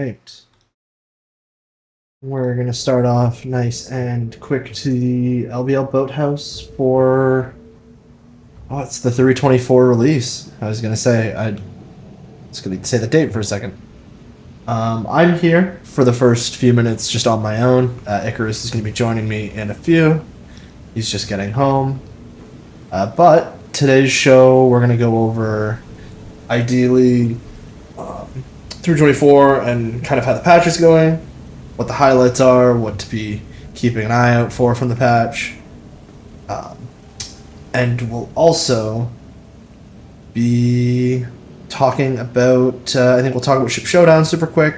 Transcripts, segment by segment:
right. We're going to start off nice and quick to the LBL Boathouse for... Oh, it's the 3/24 release. I was going to say, I was going to say the date for a second. I'm here for the first few minutes just on my own. Icarus is going to be joining me in a few. He's just getting home. But today's show, we're going to go over, ideally, 3/24 and kind of how the patch is going, what the highlights are, what to be keeping an eye out for from the patch. And we'll also be talking about, I think we'll talk about Ship Showdown super quick,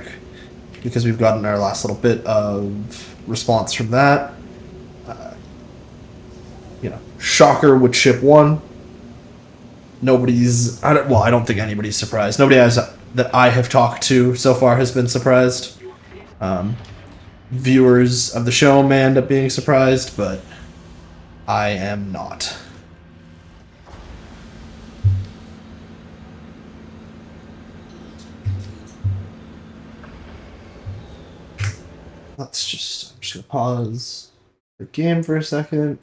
because we've gotten our last little bit of response from that. Shocker with Ship 1. I don't think anybody's surprised. Nobody that I have talked to so far has been surprised. Viewers of the show may end up being surprised, but I am not. I'm just gonna pause the game for a second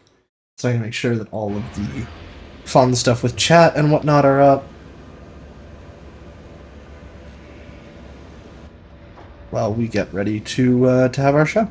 so I can make sure that all of the fun stuff with chat and whatnot are up. While we get ready to have our show.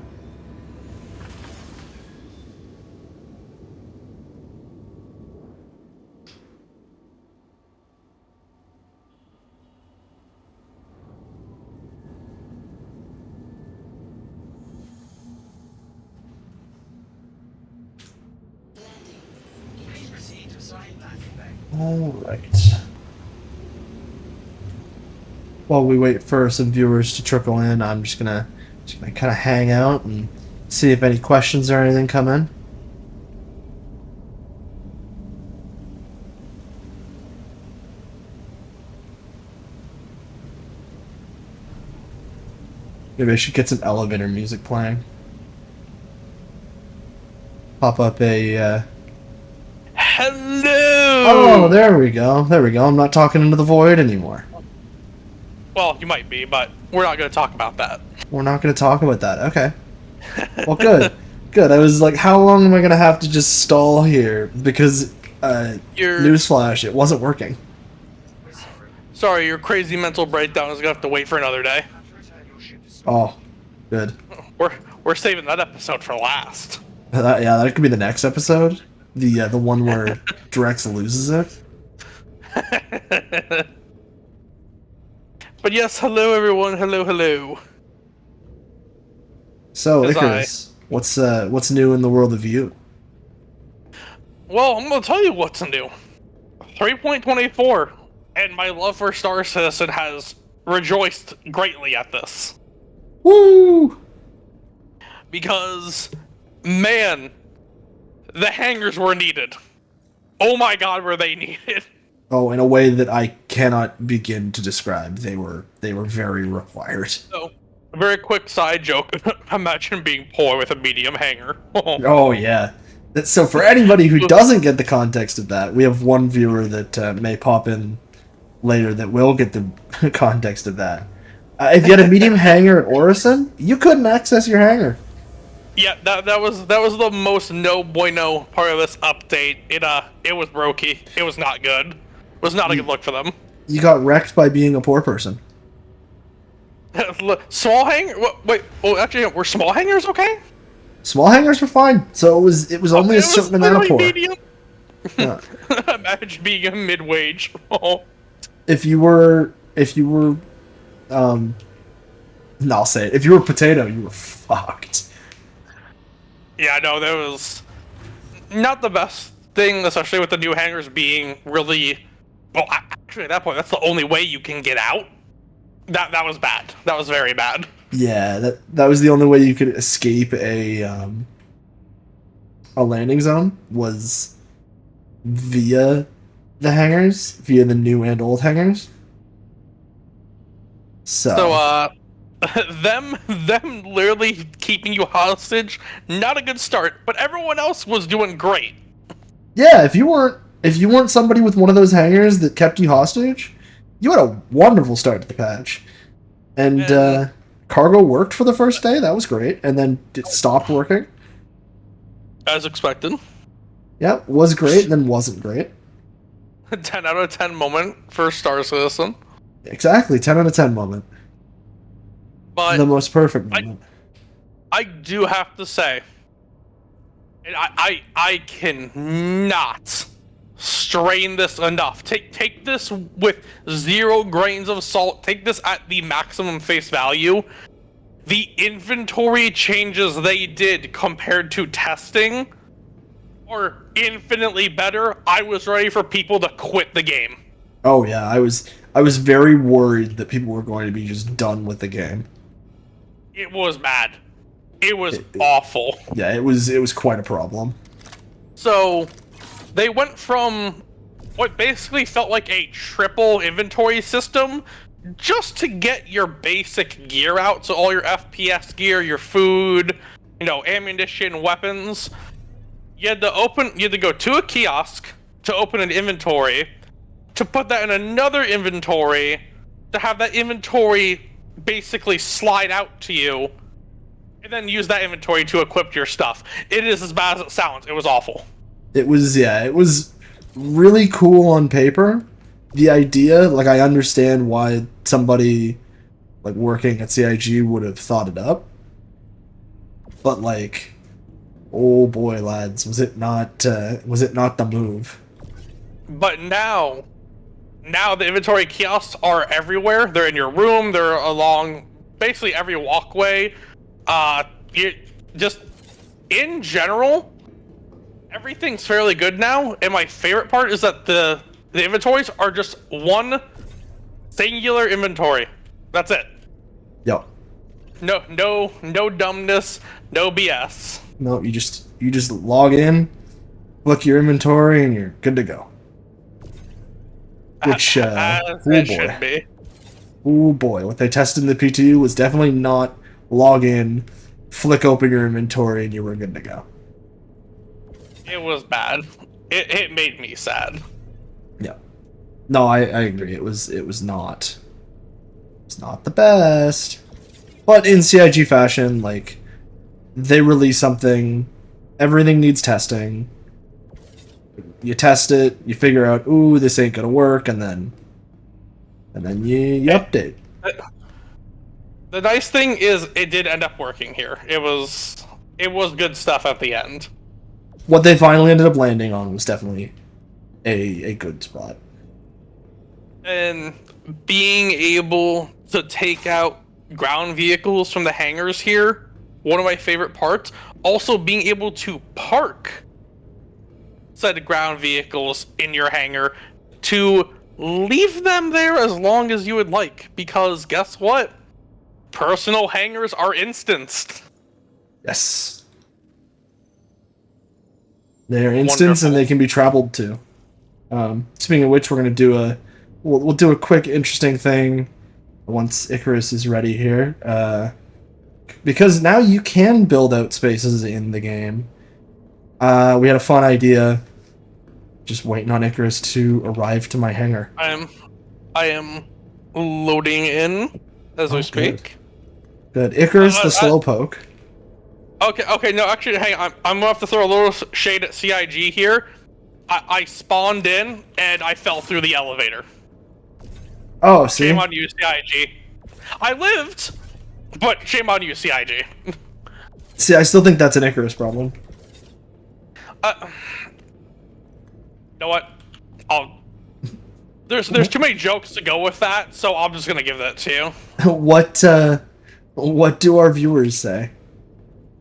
All right. While we wait for some viewers to trickle in, I'm just gonna kind of hang out and see if any questions or anything come in. Maybe I should get some elevator music playing. Pop up a. Hello! Oh, there we go. There we go. I'm not talking into the void anymore. Well, you might be, but we're not going to talk about that. We're not going to talk about that. Okay. Well, good. Good. I was like, how long am I going to have to just stall here? Because, newsflash, it wasn't working. Sorry, your crazy mental breakdown is going to have to wait for another day. Oh, good. We're saving that episode for last. That could be the next episode. The one where Drex loses it. But yes, hello everyone, hello. So, Icarus, what's new in the world of you? Well, I'm gonna tell you what's new. 3.24, and my love for Star Citizen has rejoiced greatly at this. Woo! Because, man, the hangars were needed. Oh my god, were they needed. Oh, in a way that I cannot begin to describe. They were very required. So, a very quick side joke. Imagine being poor with a medium hanger. Oh, yeah. So for anybody who doesn't get the context of that, we have one viewer that may pop in later that will get the context of that. If you had a medium hanger at Orison, you couldn't access your hanger. Yeah, that was the most no bueno part of this update. It was brokey. It was not good. It was not a good look for them. You got wrecked by being a poor person. Small hanger? Wait. Oh, actually, were small hangers okay? Small hangers were fine. So it was only a certain amount of poor. Medium. Yeah. Imagine being a mid-wage. Oh. If you were, no, I'll say it. If you were potato, you were fucked. Yeah, no, that was not the best thing, especially with the new hangars being really... Well, actually, at that point, that's the only way you can get out. That was bad. That was very bad. Yeah, that was the only way you could escape a landing zone, was via the hangars, via the new and old hangars. So them literally keeping you hostage, not a good start, but everyone else was doing great. Yeah, if you weren't somebody with one of those hangers that kept you hostage, you had a wonderful start to the patch. And Cargo worked for the first day. That was great, and then it stopped working. As expected. Yeah, was great, and then wasn't great. 10 out of 10 moment for Star Citizen. Exactly, 10 out of 10 moment. But The most perfect moment. I do have to say, and I cannot strain this enough. Take this with 0 grains of salt. Take this at the maximum face value. The inventory changes they did compared to testing are infinitely better. I was ready for people to quit the game. Oh yeah, I was very worried that people were going to be just done with the game. It was bad. It was awful. Yeah, it was quite a problem. So, they went from what basically felt like a triple inventory system just to get your basic gear out. So all your FPS gear, your food, ammunition, weapons. You had to go to a kiosk to open an inventory, to put that in another inventory, to have that inventory basically slide out to you, and then use that inventory to equip your stuff. It is as bad as it sounds. It was awful. It was really cool on paper. The idea, like, I understand why somebody like working at CIG would have thought it up. But like, oh boy, lads, was it not the move? But now the inventory kiosks are everywhere. They're in your room. They're along basically every walkway. Just in general, everything's fairly good now. And my favorite part is that the inventories are just one singular inventory. That's it. Yep. No dumbness. No BS. No, you just log in, look your inventory, and you're good to go. Which, oh boy. Oh boy, what they tested in the PTU was definitely not log in, flick open your inventory, and you were good to go. It was bad. It made me sad. Yeah. No, I agree. It was not. It's not the best. But in CIG fashion, like, they release something, everything needs testing. You test it, you figure out, ooh, this ain't gonna work, and then you update. The nice thing is it did end up working here. It was good stuff at the end. What they finally ended up landing on was definitely a good spot. And being able to take out ground vehicles from the hangars here, one of my favorite parts. Also being able to park said ground vehicles in your hangar, to leave them there as long as you would like, because guess what? Personal hangars are instanced. Yes. They're instanced and they can be traveled to. Speaking of which, we're going to do we'll do a quick interesting thing once Icarus is ready here. Because now you can build out spaces in the game. We had a fun idea. Just waiting on Icarus to arrive to my hangar. I am loading in as we speak. Good. Icarus the slowpoke. Okay, no, actually, hang on. I'm gonna have to throw a little shade at CIG here. I spawned in, and I fell through the elevator. Oh, see? Shame on you, CIG. I lived, but shame on you, CIG. See, I still think that's an Icarus problem. You know what? There's too many jokes to go with that, so I'm just gonna give that to you. What do our viewers say?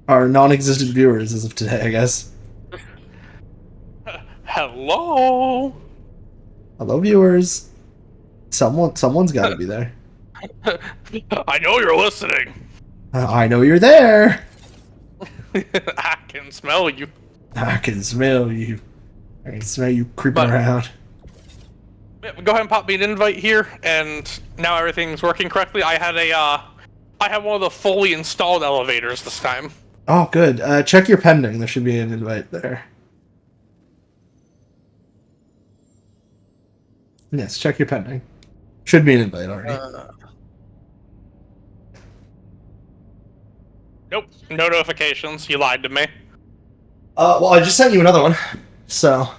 Our non-existent viewers as of today, I guess. Hello. Hello, viewers. Someone's got to be there. I know you're listening. I know you're there. I can smell you. I can smell you. I can smell you creeping around. Go ahead and pop me an invite here, and now everything's working correctly. I had one of the fully installed elevators this time. Oh, good. Check your pending. There should be an invite there. Yes, check your pending. Should be an invite already. Nope. No notifications. You lied to me. Well, I just sent you another one, so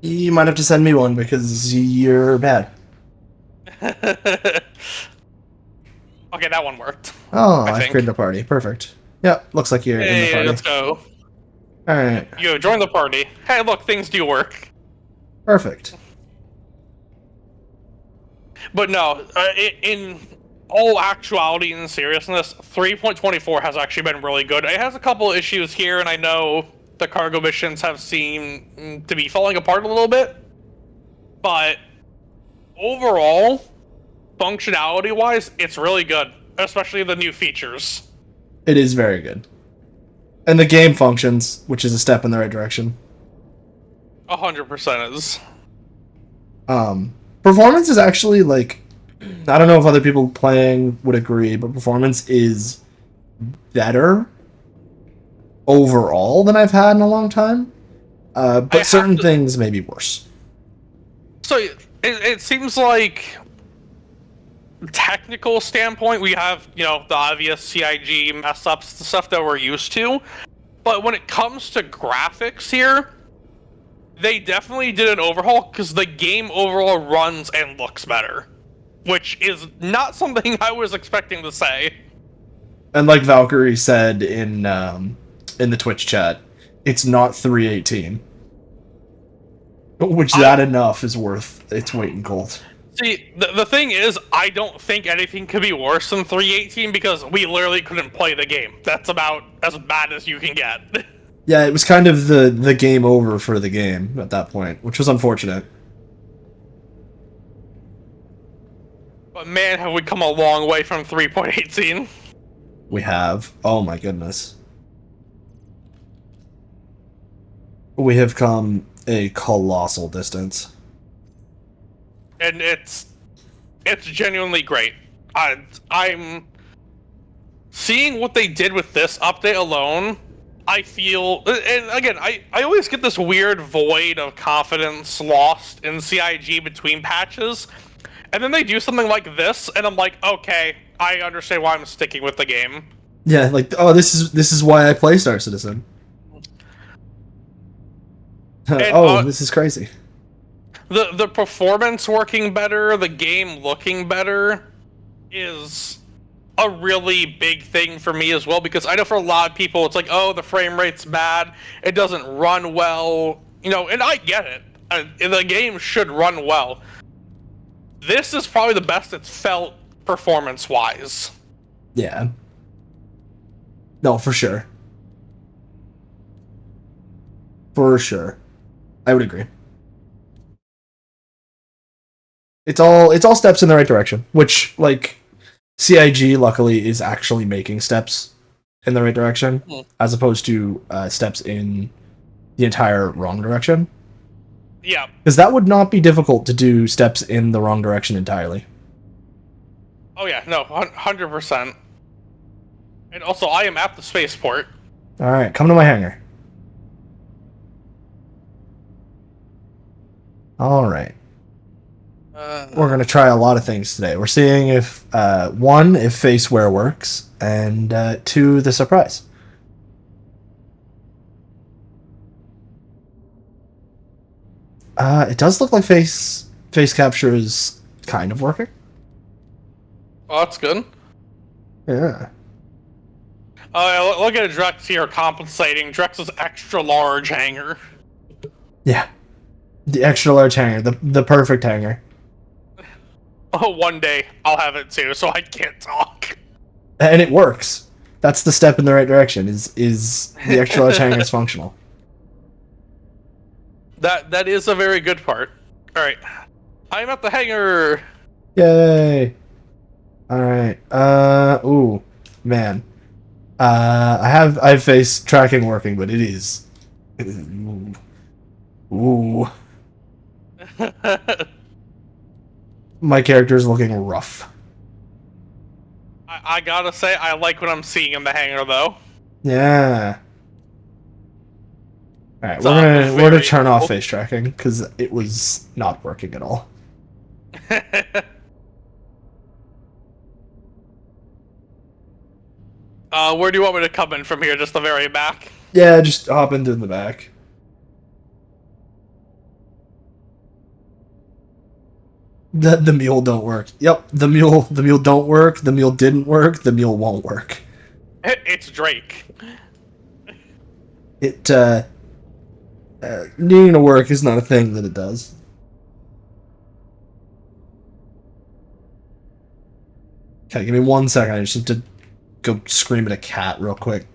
you might have to send me one because you're bad. Okay, that one worked. Oh, I I've think. created a party. Perfect. Yeah, looks like you're in the Hey, party. let's go. Alright, You join the party. Hey, look, things do work. perfect. But no, in all actuality and seriousness, 3.24 has actually been really good. It has a couple issues here, and I know the cargo missions have seemed to be falling apart a little bit. But overall, functionality-wise, it's really good, especially the new features. It is very good. And the game functions, which is a step in the right direction. 100% is. Performance is actually, like, I don't know if other people playing would agree, but performance is better overall than I've had in a long time. But certain things may be worse. So it seems like technical standpoint, we have, the obvious CIG mess ups, the stuff that we're used to. But when it comes to graphics here, they definitely did an overhaul because the game overall runs and looks better, which is not something I was expecting to say. And like Valkyrie said in the Twitch chat, it's not 318. Which that enough is worth its weight in gold. See, the thing is, I don't think anything could be worse than 318 because we literally couldn't play the game. That's about as bad as you can get. Yeah, it was kind of the game over for the game at that point, which was unfortunate. But man, have we come a long way from 3.18. We have. Oh my goodness. We have come a colossal distance. And it's genuinely great. I'm seeing what they did with this update alone. I feel, and again, I always get this weird void of confidence lost in CIG between patches, and then they do something like this, and I'm like, okay, I understand why I'm sticking with the game. Yeah, like, oh, this is why I play Star Citizen. And, this is crazy. The performance working better, the game looking better, is a really big thing for me as well, because I know for a lot of people it's like, oh, the frame rate's bad, it doesn't run well, and I get it. The game should run well. This is probably the best it's felt performance-wise. Yeah. No, for sure. For sure. I would agree. It's all steps in the right direction, which, like, CIG luckily is actually making steps in the right direction, as opposed to steps in the entire wrong direction. Yeah. Because that would not be difficult to do steps in the wrong direction entirely. Oh yeah, no, 100%. And also, I am at the spaceport. Alright, come to my hangar. Alright. We're going to try a lot of things today. We're seeing if, one, if Faceware works, and two, the surprise. It does look like face capture is kind of working. Oh, that's good. Yeah. Look at Drex here compensating. Drex's extra large hangar. Yeah. The extra large hangar. The perfect hangar. Oh, one day I'll have it too, so I can't talk. And it works. That's the step in the right direction, is the extra large hangar is functional. That is a very good part. Alright. I'm at the hangar! Yay! Alright. Ooh. Man. I have face tracking working, but it is... Ooh. My character is looking rough. I gotta say, I like what I'm seeing in the hangar, though. Yeah. Alright, we're gonna turn off face tracking, because it was not working at all. Where do you want me to come in from here? Just the very back? Yeah, just hop into the back. The mule don't work. Yep, the mule don't work, the mule didn't work, the mule won't work. It's Drake. It, needing to work is not a thing that it does. Okay, give me 1 second, I just need to go scream at a cat real quick.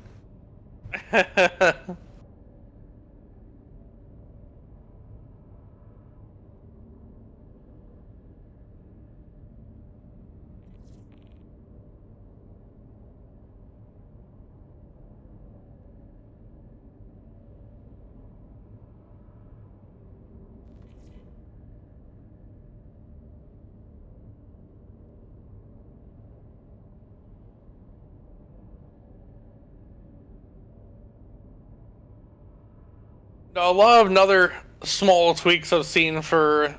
A lot of other small tweaks I've seen for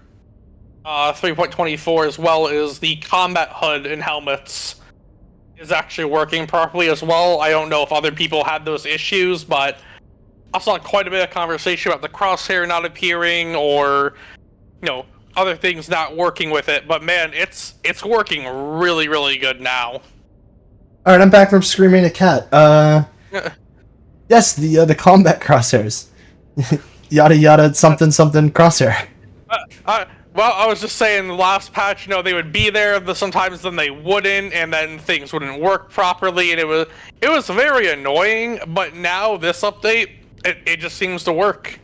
3.24 as well is the combat HUD and helmets is actually working properly as well. I don't know if other people had those issues, but I saw quite a bit of conversation about the crosshair not appearing or, other things not working with it. But man, it's working really, really good now. Alright, I'm back from screaming at a cat. Yes, the combat crosshairs. Yada yada something something crosshair. Well, I was just saying the last patch, they would be there, but sometimes then they wouldn't, and then things wouldn't work properly, and it was very annoying. But now this update, it just seems to work.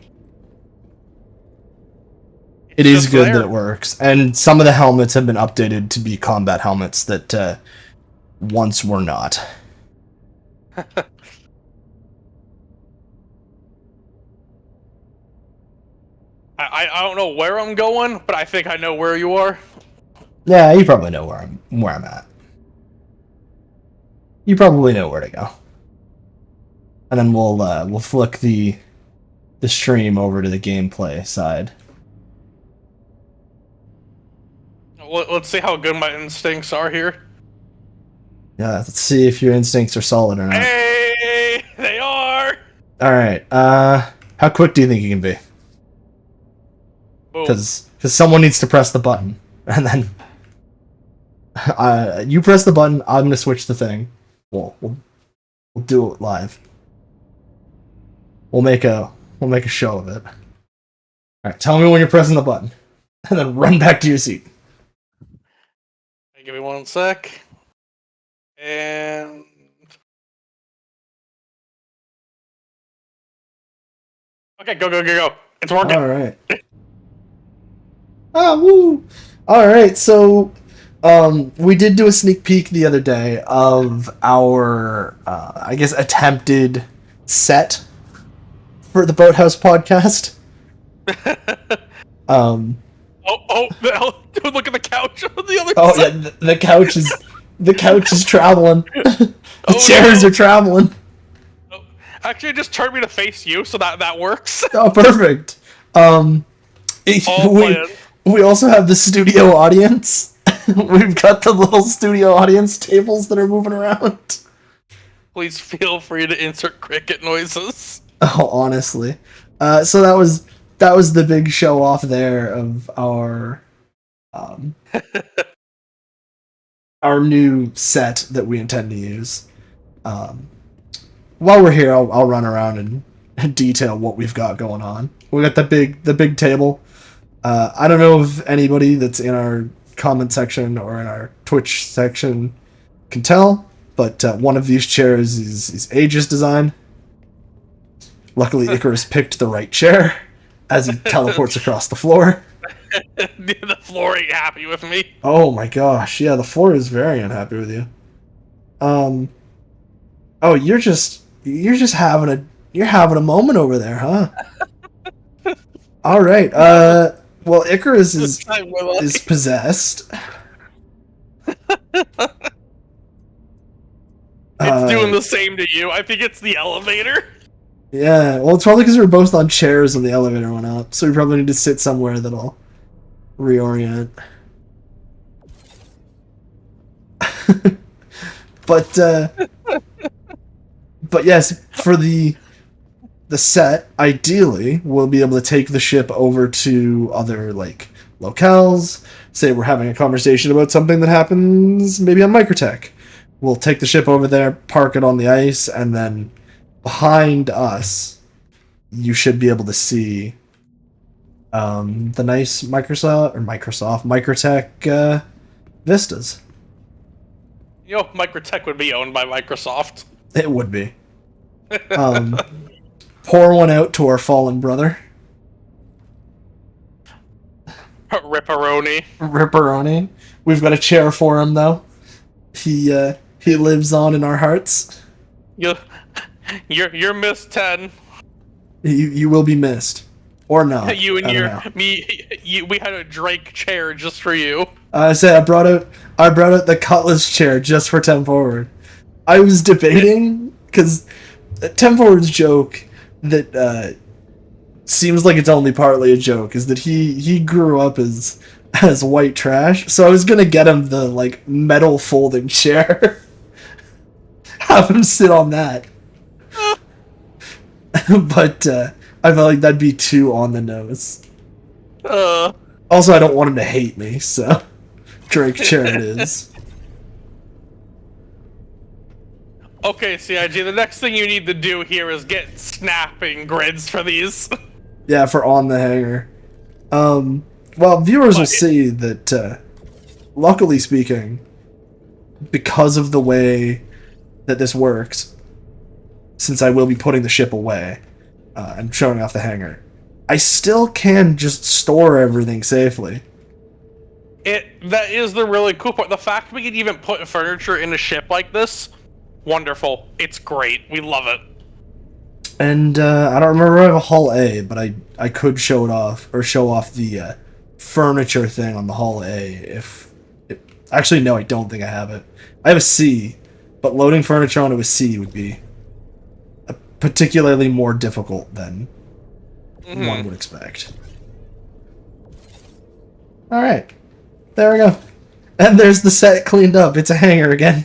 It is good that it works, and some of the helmets have been updated to be combat helmets that once were not. I don't know where I'm going, but I think I know where you are. Yeah, you probably know where I'm at. You probably know where to go. And then we'll flick the stream over to the gameplay side. Let's see how good my instincts are here. Yeah, let's see if your instincts are solid or not. Hey, they are. All right. How quick do you think you can be? Because someone needs to press the button, and then you press the button. I'm gonna switch the thing. We'll do it live. We'll make a show of it. All right, tell me when you're pressing the button, and then run back to your seat. Give me 1 sec. And okay, go. It's working. All right. Woo! All right, so we did do a sneak peek the other day of our, I guess, attempted set for the Boathouse Podcast. Dude, look at the couch on the other side. Oh yeah, the couch is traveling. The chairs are traveling. Oh, actually, just turn me to face you, so that works. Oh, perfect. We also have the studio audience. We've got the little studio audience tables that are moving around. Please feel free to insert cricket noises. Oh, honestly. So that was the big show off there of our our new set that we intend to use. While we're here, I'll run around and detail what we've got going on. We got the big table. I don't know if anybody that's in our comment section or in our Twitch section can tell, but one of these chairs is Aegis design. Luckily, Icarus picked the right chair as he teleports across the floor. The floor ain't happy with me. Oh my gosh, yeah, the floor is very unhappy with you. Oh, you're just having a moment over there, huh? All right. Well, Icarus is possessed. It's doing the same to you. I think it's the elevator. Yeah, well, it's probably because we were both on chairs when the elevator went up, so we probably need to sit somewhere that'll reorient. But But yes, for the set, ideally, we'll be able to take the ship over to other like locales. Say we're having a conversation about something that happens maybe on Microtech. We'll take the ship over there, park it on the ice, and then behind us, you should be able to see the nice Microtech vistas. You know, Microtech would be owned by Microsoft. It would be. Pour one out to our fallen brother. Ripperoni. We've got a chair for him though. He lives on in our hearts. You're Miss 10. You will be missed. Or not. You and we had a Drake chair just for you. I brought out the Cutlass chair just for 10 Forward. I was debating because 10 Forward's joke that seems like it's only partly a joke is that he grew up as white trash. So I was gonna get him the like metal folding chair, have him sit on that. But I felt like that'd be too on the nose. Also, I don't want him to hate me, so Drake chair it is. Okay, CIG, the next thing you need to do here is get snapping grids for these. Yeah, for on the hanger. Well, viewers will see that, luckily speaking, because of the way that this works, since I will be putting the ship away and showing off the hanger, I still can just store everything safely. That is the really cool part. The fact we can even put furniture in a ship like this, wonderful. It's great. We love it. And I don't remember if I have a Hull A, but I could show off the furniture thing on the Hull A actually, no, I don't think I have it. I have a C, but loading furniture onto a C would be particularly more difficult than one would expect. Alright. There we go. And there's the set cleaned up. It's a hanger again.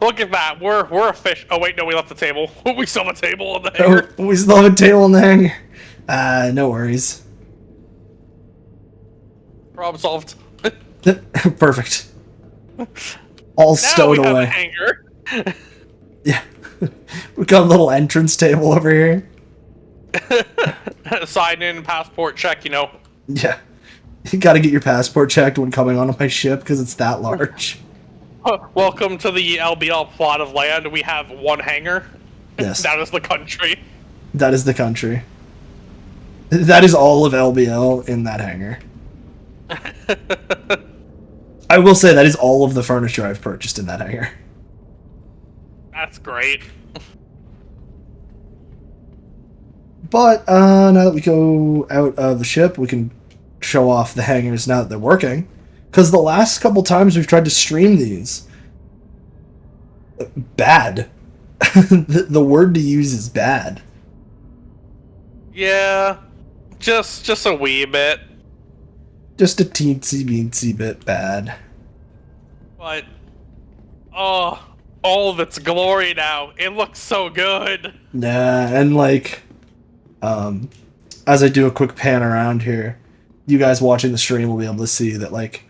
Look at that. We're a fish. Oh, wait, no, we left the table. We still have a table on the hanger. Oh, we still have a table on the hanger. No worries. Problem solved. Perfect. All stowed now we away. Have a hanger. Yeah. We got a little entrance table over here. Sign in, passport check, you know. Yeah. You gotta get your passport checked when coming onto my ship because it's that large. Welcome to the LBL plot of land. We have one hangar. Yes. That is the country. That is the country. That is all of LBL in that hangar. I will say that is all of the furniture I've purchased in that hangar. That's great. But now that we go out of the ship, we can show off the hangars now that they're working. Because the last couple times we've tried to stream these, bad. The word to use is bad. Yeah, just a wee bit. Just a teensy bit bad. But all of its glory now. It looks so good. Nah, and like, as I do a quick pan around here, you guys watching the stream will be able to see that like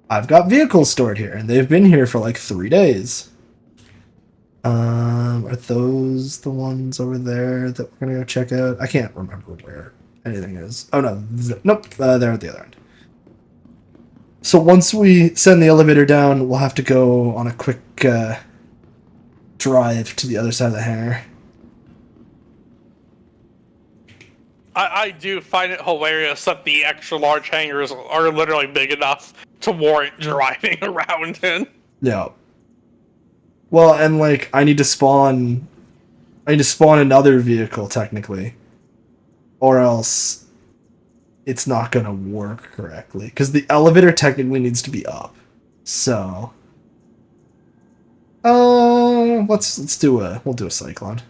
I've got vehicles stored here, and they've been here for like 3 days. Are those the ones over there that we're gonna go check out? I can't remember where anything is. Oh no, nope, they're at the other end. So once we send the elevator down, we'll have to go on a quick drive to the other side of the hangar. I do find it hilarious that the extra large hangars are literally big enough to warrant driving around in. Yeah. Well, and like I need to spawn another vehicle technically, or else it's not gonna work correctly because the elevator technically needs to be up. So, we'll do a cyclone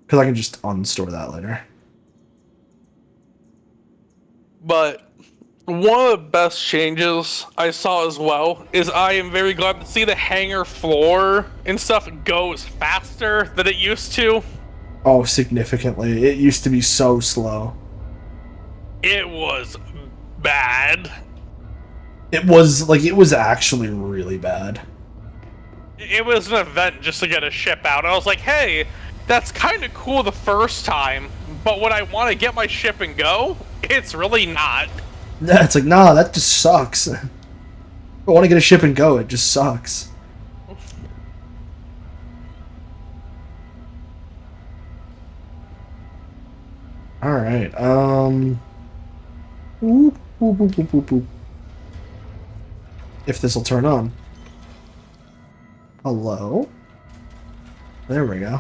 because I can just unstore that later. But One of the best changes I saw as well is I am very glad to see the hangar floor and stuff goes faster than it used to. Oh, significantly. It used to be so slow. It was bad. It was actually really bad. It was an event just to get a ship out. I was like, hey, that's kind of cool the first time, but when I want to get my ship and go, it's really not. Yeah, it's like, nah, that just sucks. I want to get a ship and go, it just sucks. Alright, whoop, whoop, whoop, whoop, whoop, whoop. If this'll turn on. Hello? There we go.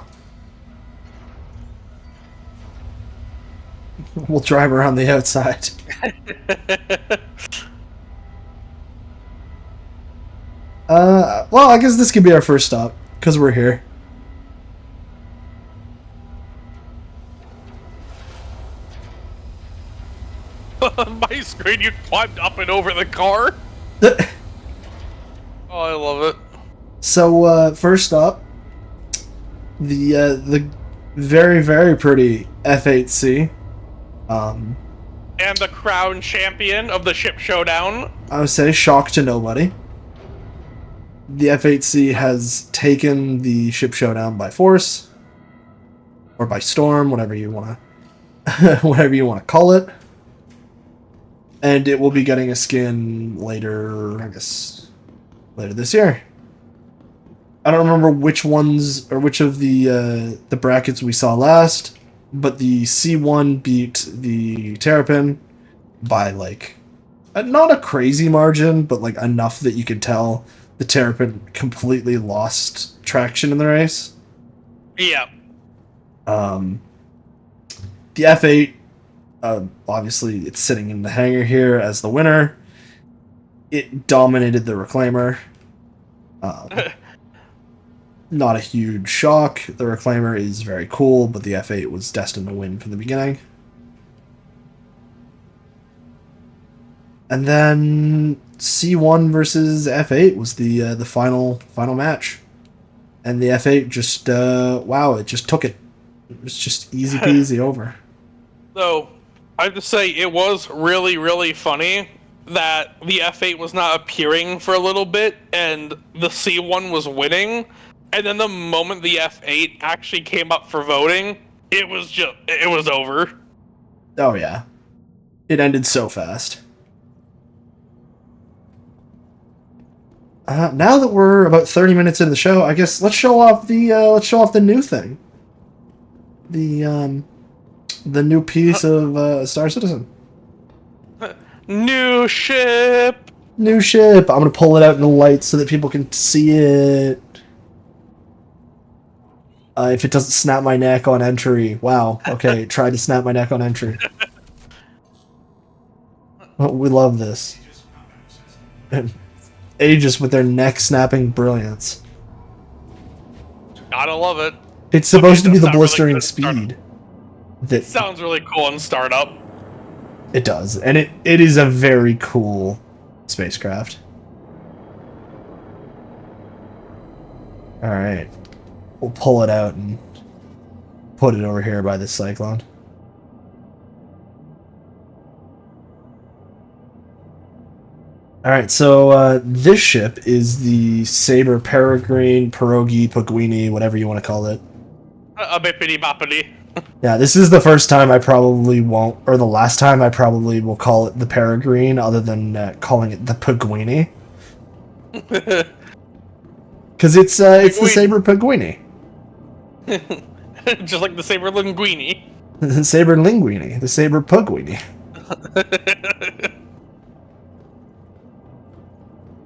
We'll drive around the outside. Well, I guess this could be our first stop, because we're here. On my screen, you climbed up and over the car. Oh, I love it. So, first up, the very, very pretty F8C. And the crown champion of the ship showdown. I would say shock to nobody. The F8C has taken the ship showdown by force, or by storm, whatever you wanna, whatever you wanna call it. And it will be getting a skin later, I guess, later this year. I don't remember which ones or which of the brackets we saw last, but the C1 beat the Terrapin by like not a crazy margin, but like enough that you could tell the Terrapin completely lost traction in the race. Yeah. The F8, obviously it's sitting in the hangar here as the winner. It dominated the Reclaimer. Not a huge shock. The Reclaimer is very cool, but the F8 was destined to win from the beginning. And then C1 versus F8 was the final match. And the F8 just wow, it just took it. It was just easy peasy over. So, I have to say, it was really, really funny that the F8 was not appearing for a little bit, and the C1 was winning, and then the moment the F8 actually came up for voting, it was over. Oh yeah. It ended so fast. Now that we're about 30 minutes into the show, I guess let's show off the new thing. The new piece of Star Citizen. New ship! New ship! I'm gonna pull it out in the light so that people can see it. If it doesn't snap my neck on entry. Wow. Okay, try to snap my neck on entry. We love this. And Aegis with their neck snapping brilliance. Gotta love it. It's supposed to be the Really blistering speed. It sounds really cool in startup. It does, and it is a very cool spacecraft. Alright. We'll pull it out and put it over here by this cyclone. Alright, so this ship is the Sabre Peregrine, Pierogi, Puguini, whatever you want to call it. A bippity boppity. Yeah, this is the first time I probably won't, or the last time I probably will call it the Peregrine, other than calling it the Puguini. Because it's the Sabre Puguini. Just like the Sabre Linguini. The Sabre Linguini. The Sabre Puguini.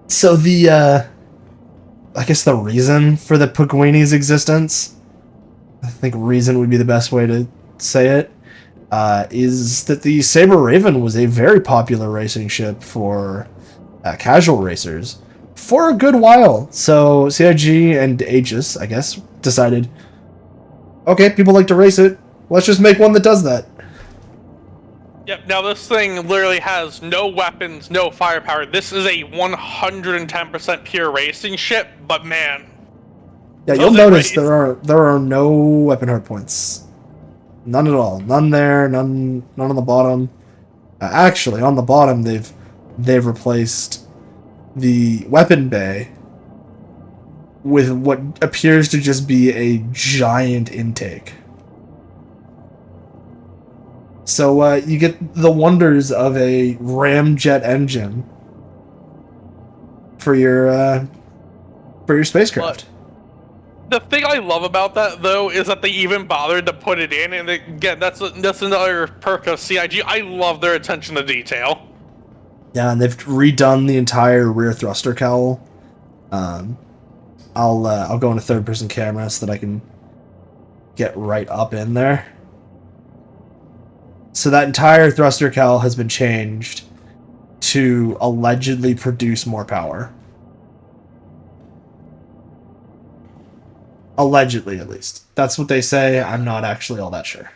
So I guess the reason for the Puguini's existence, I think reason would be the best way to say it, is that the Sabre Raven was a very popular racing ship for casual racers for a good while. So CIG and Aegis, I guess, decided, okay, people like to race it, let's just make one that does that. Yep, now this thing literally has no weapons, no firepower. This is a 110% pure racing ship, but man. Yeah, you'll Does it notice race? there are no weapon hard points. None at all. None there. None on the bottom. Actually, on the bottom they've replaced the weapon bay with what appears to just be a giant intake. So you get the wonders of a ramjet engine for your spacecraft. The thing I love about that, though, is that they even bothered to put it in, and again, that's another perk of CIG. I love their attention to detail. Yeah, and they've redone the entire rear thruster cowl. I'll go into third person camera so that I can get right up in there. So that entire thruster cowl has been changed to allegedly produce more power. Allegedly, at least. That's what they say. I'm not actually all that sure.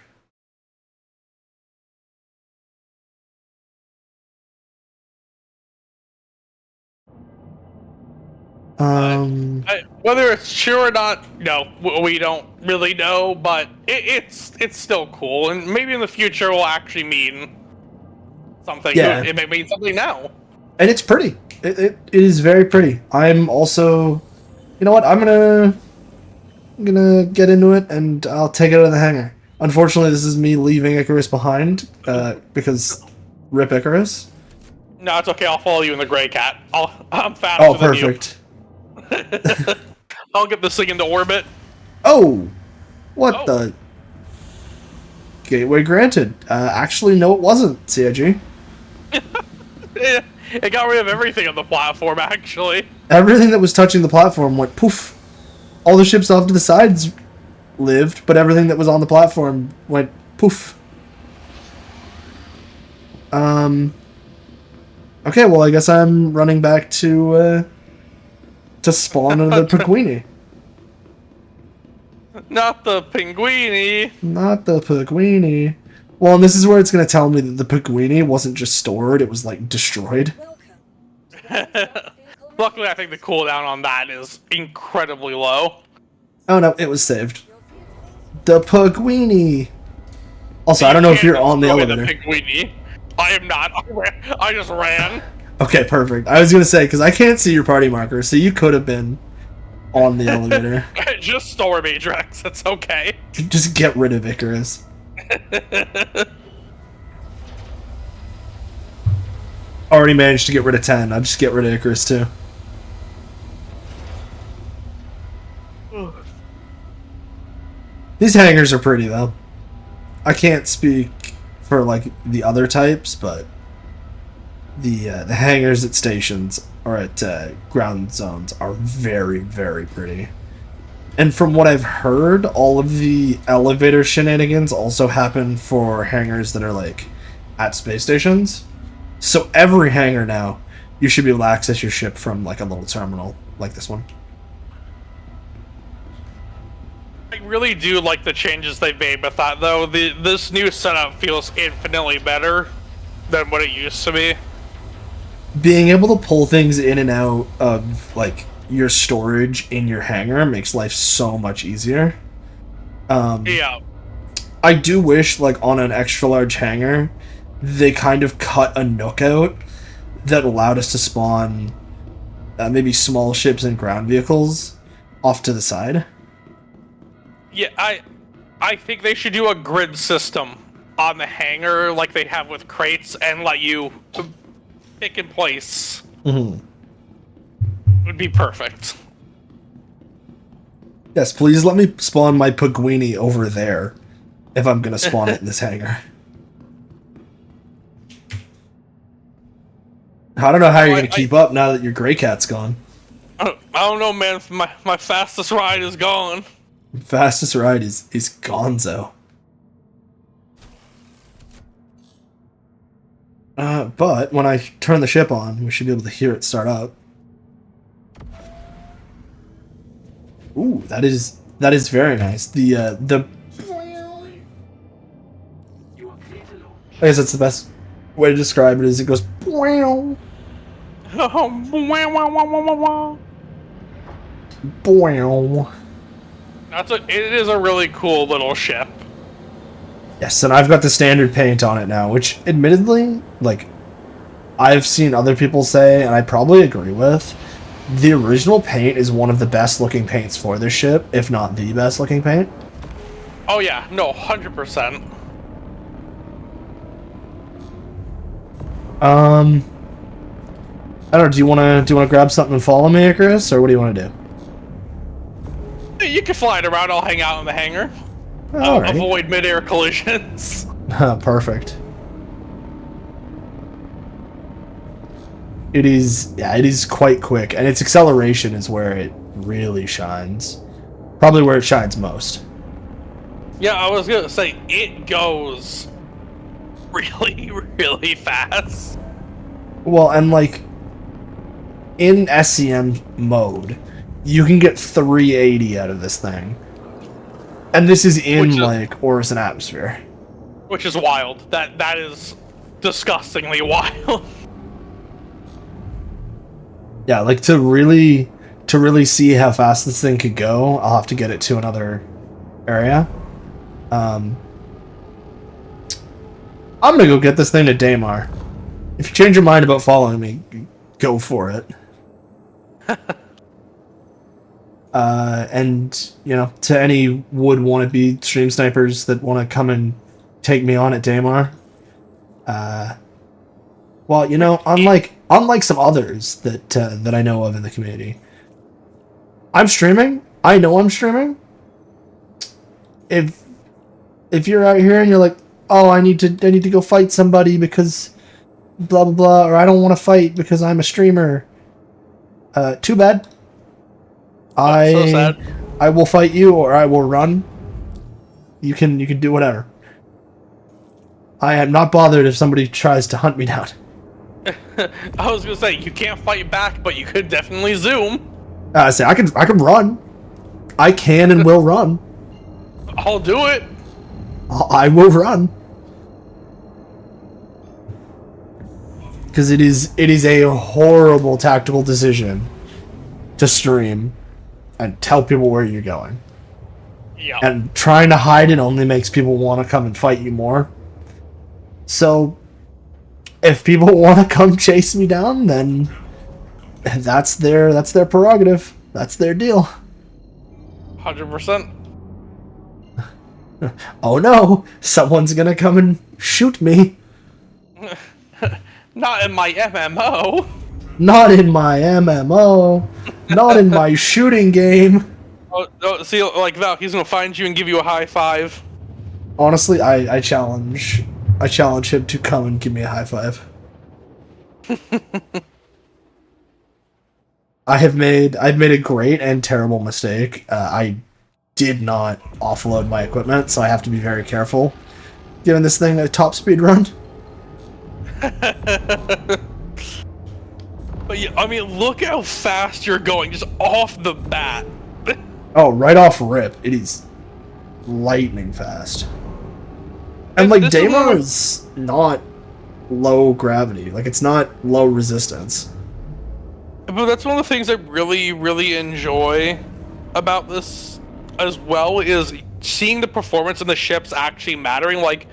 Whether it's true or not, no, we don't really know, but it's still cool, and maybe in the future will actually mean something. Yeah. It may mean something now. And it's pretty. It is very pretty. I'm also, you know what? I'm gonna get into it, and I'll take it out of the hangar. Unfortunately, this is me leaving Icarus behind, because rip Icarus. No, it's okay. I'll follow you in the gray cat. I'm faster Oh, than you. perfect. I'll get this thing into orbit. Oh, what Oh. the? Gateway granted. Actually, no, it wasn't. CIG. It got rid of everything on the platform, actually. Everything that was touching the platform went poof. All the ships off to the sides lived, but everything that was on the platform went poof. Okay, well, I guess I'm running back to spawn another Pinguini. Not the Pinguini. Not the Pinguini. Well, and this is where it's going to tell me that the Pinguini wasn't just stored, it was, like, destroyed. Luckily, I think the cooldown on that is incredibly low. Oh, no, it was saved. The Pinguini. Also, I don't know if you're on the elevator. The Pinguini. I am not. I just ran. Okay, perfect. I was going to say, because I can't see your party marker, so you could have been on the elevator. Just store me, Drex. It's okay. Just get rid of Icarus. Already managed to get rid of 10. I'll just get rid of Icarus, too. These hangars are pretty, though. I can't speak for, like, the other types, but the hangars at stations or at ground zones are very, very pretty. And from what I've heard, all of the elevator shenanigans also happen for hangars that are, like, at space stations. So every hangar now, you should be able to access your ship from, like, a little terminal like this one. I really do like the changes they've made with that, though. This new setup feels infinitely better than what it used to be. Being able to pull things in and out of, like, your storage in your hangar makes life so much easier. Yeah. I do wish, like, on an extra large hangar, they kind of cut a nook out that allowed us to spawn maybe small ships and ground vehicles off to the side. Yeah, I think they should do a grid system on the hangar like they have with crates and let you pick and place. Mm-hmm. Would be perfect. Yes, please let me spawn my Pinguini over there if I'm gonna spawn it in this hangar. I don't know how you're gonna keep up now that your Grey Cat's gone. I don't know, man. My fastest ride is gone. Fastest ride is Gonzo. But when I turn the ship on, we should be able to hear it start up. Ooh, that is very nice. The You are clear to launch. I guess that's the best way to describe it. Is it goes. Boing, boing. It is a really cool little ship. Yes, and I've got the standard paint on it now, which admittedly, like, I've seen other people say, and I probably agree with, the original paint is one of the best looking paints for this ship, if not the best looking paint. Oh yeah, no, 100%. I don't know, do you wanna grab something and follow me, Chris, or what do you wanna do? You can fly it around, I'll hang out in the hangar. Alright. Avoid mid-air collisions. Perfect. It is quite quick, and its acceleration is where it really shines. Probably where it shines most. Yeah, I was gonna say, it goes really, really fast. Well, and like, in SCM mode, you can get 380 out of this thing. And this is in, like, Oris and Atmosphere. Which is wild. That is disgustingly wild. Yeah, like, to really see how fast this thing could go, I'll have to get it to another area. I'm gonna go get this thing to Daymar. If you change your mind about following me, go for it. And, you know, to any would wannabe stream snipers that want to come and take me on at Daymar, well, you know, unlike some others that I know of in the community, I'm streaming. I know I'm streaming. If you're out here and you're like, oh, I need to go fight somebody because blah blah blah, or I don't want to fight because I'm a streamer, too bad. So sad. I will fight you, or I will run. You can do whatever. I am not bothered if somebody tries to hunt me down. I was gonna say, you can't fight back, but you could definitely zoom. I can run. I can and will run. I'll do it. I will run. Because it is a horrible tactical decision to stream and tell people where you're going. Yeah. And trying to hide it only makes people want to come and fight you more. So, if people want to come chase me down, then that's their prerogative. That's their deal. 100%. Oh no, someone's gonna come and shoot me. Not in my MMO. Not in my MMO. Not in my shooting game. Oh, see, like Val, he's gonna find you and give you a high five. Honestly, I challenge him to come and give me a high five. I've made a great and terrible mistake. I did not offload my equipment, so I have to be very careful giving this thing a top speed run. But yeah, I mean, look how fast you're going, just off the bat. Oh, right off rip, it is lightning fast. And like, Daymar is not low gravity, like it's not low resistance. But that's one of the things I really, really enjoy about this as well, is seeing the performance in the ships actually mattering. Like,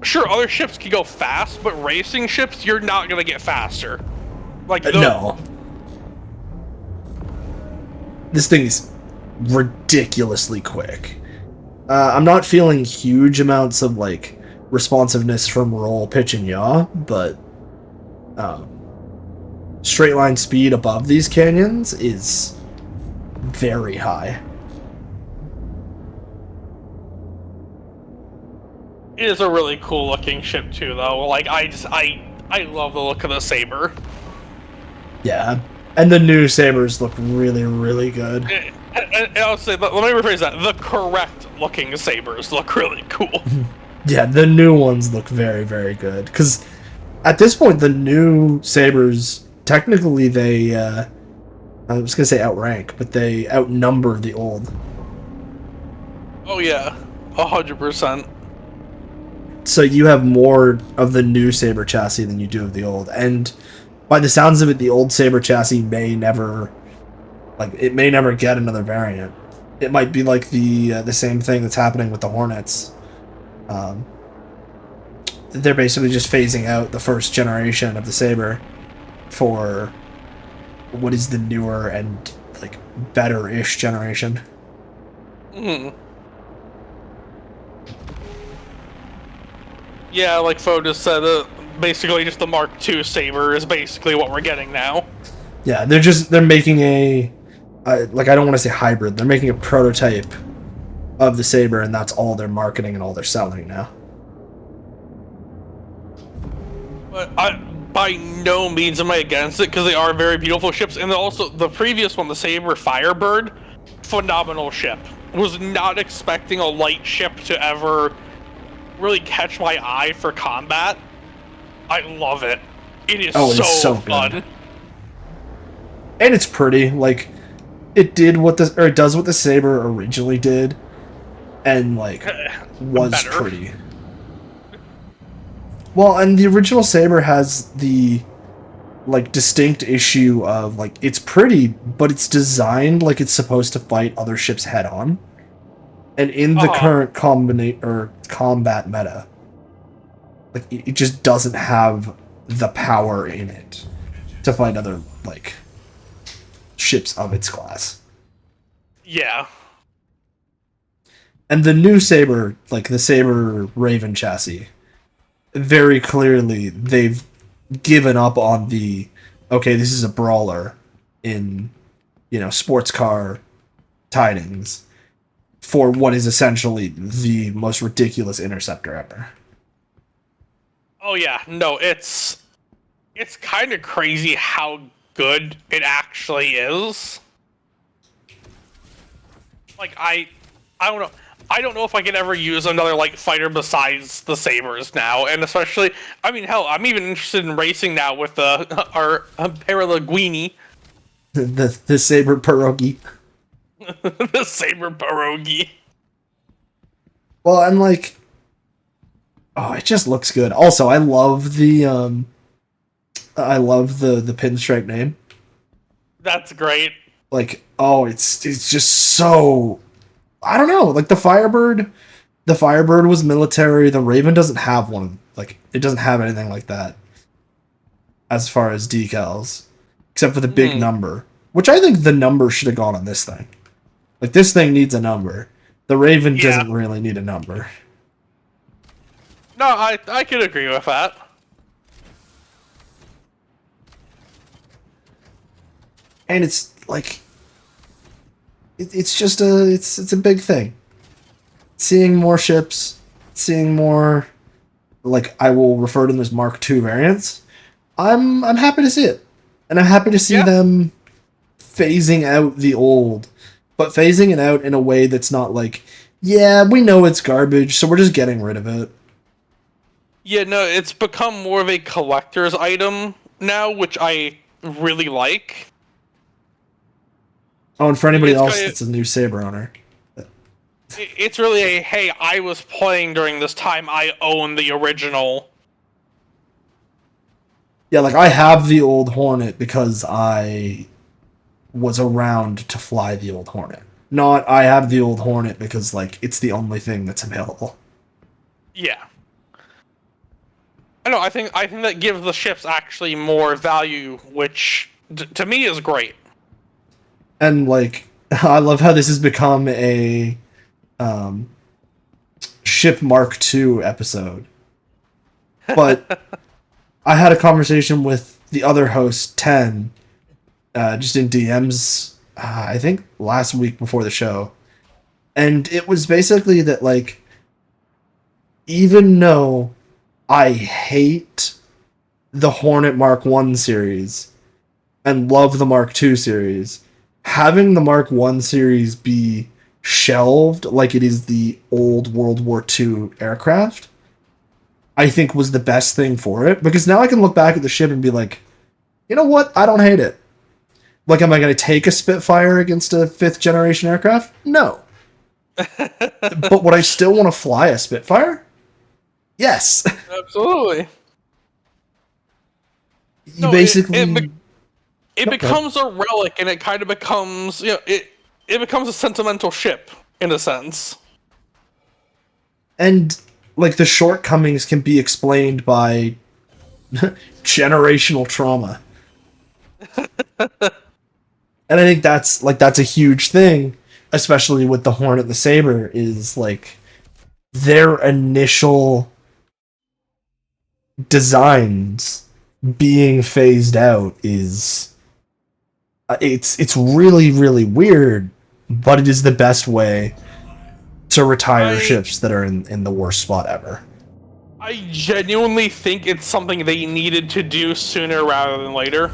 sure, other ships can go fast, but racing ships, you're not gonna get faster. Like, no. This thing's ridiculously quick. I'm not feeling huge amounts of, like, responsiveness from roll, pitch, and yaw, but straight line speed above these canyons is very high. It is a really cool looking ship too, though. Like, I love the look of the Saber. Yeah, and the new Sabers look really, really good. And I'll say, let me rephrase that. The correct looking Sabers look really cool. Yeah, the new ones look very, very good. Because at this point, the new Sabers, technically they, I was going to say outrank, but they outnumber the old. Oh yeah, 100%. So you have more of the new Saber chassis than you do of the old. And by the sounds of it, the old Saber chassis may never get another variant. It might be like the same thing that's happening with the Hornets. They're basically just phasing out the first generation of the Saber for what is the newer and like better-ish generation. Hmm. Yeah, like Fo just said, basically just the Mark II Saber is basically what we're getting now. Yeah, they're making a like, I don't want to say hybrid. They're making a prototype of the Saber, and that's all they're marketing and all they're selling now. But by no means am I against it, because they are very beautiful ships, and also the previous one, the Saber Firebird, phenomenal ship. Was not expecting a light ship to ever really catch my eye for combat. I love it. It is so fun. Good. And it's pretty. Like, it does what the Saber originally did, and like was Better. pretty. Well, and the original Saber has the like distinct issue of like, it's pretty, but it's designed like it's supposed to fight other ships head on. And in the current combat meta, like, it just doesn't have the power in it to fight other like ships of its class. Yeah. And the new Saber, like the Saber Raven chassis, very clearly they've given up on the, okay, this is a brawler in, sports car tidings, for what is essentially the most ridiculous interceptor ever. Oh yeah, no, it's kind of crazy how good it actually is. Like, I don't know. I don't know if I can ever use another like fighter besides the Sabers now, and especially, I mean, hell, I'm even interested in racing now with our Paralanguini. The Saber Pierogi. The Saber Pierogi. Well, and like, oh, it just looks good. Also, I love the pinstripe name. That's great. Like, oh, it's just so, I don't know. Like the Firebird was military. The Raven doesn't have one. Like, it doesn't have anything like that as far as decals, except for the big number, which I think the number should have gone on this thing. Like, this thing needs a number. The Raven doesn't really need a number. No, I could agree with that. And it's like, it's just it's a big thing. Seeing more ships, seeing more, like, I will refer to them as Mark II variants. I'm happy to see it, and I'm happy to see them phasing out the old, but phasing it out in a way that's not like, yeah, we know it's garbage, so we're just getting rid of it. Yeah, no, it's become more of a collector's item now, which I really like. Oh, and for anybody else that's a new Saber owner, it's really a, hey, I was playing during this time, I own the original. Yeah, like, I have the old Hornet because I was around to fly the old Hornet. Not, I have the old Hornet because, like, it's the only thing that's available. Yeah. I know, I think that gives the ships actually more value, which, to me, is great. And, like, I love how this has become a Ship Mark II episode. But I had a conversation with the other host, 10, just in DMs, I think last week before the show. And it was basically that, like, even though I hate the Hornet Mark I series and love the Mark II series, having the Mark I series be shelved like it is the old World War II aircraft, I think was the best thing for it, because now I can look back at the ship and be like, you know what? I don't hate it. Like, am I going to take a Spitfire against a 5th generation aircraft? No. But would I still want to fly a Spitfire? Yes. Absolutely. You No, basically... it Okay. becomes a relic, and it kind of becomes, it becomes a sentimental ship in a sense. And, like, the shortcomings can be explained by generational trauma. And I think that's a huge thing, especially with the Hornet and the Saber, is like their initial designs being phased out is it's really really weird, but it is the best way to retire ships that are in the worst spot ever. I genuinely think it's something they needed to do sooner rather than later.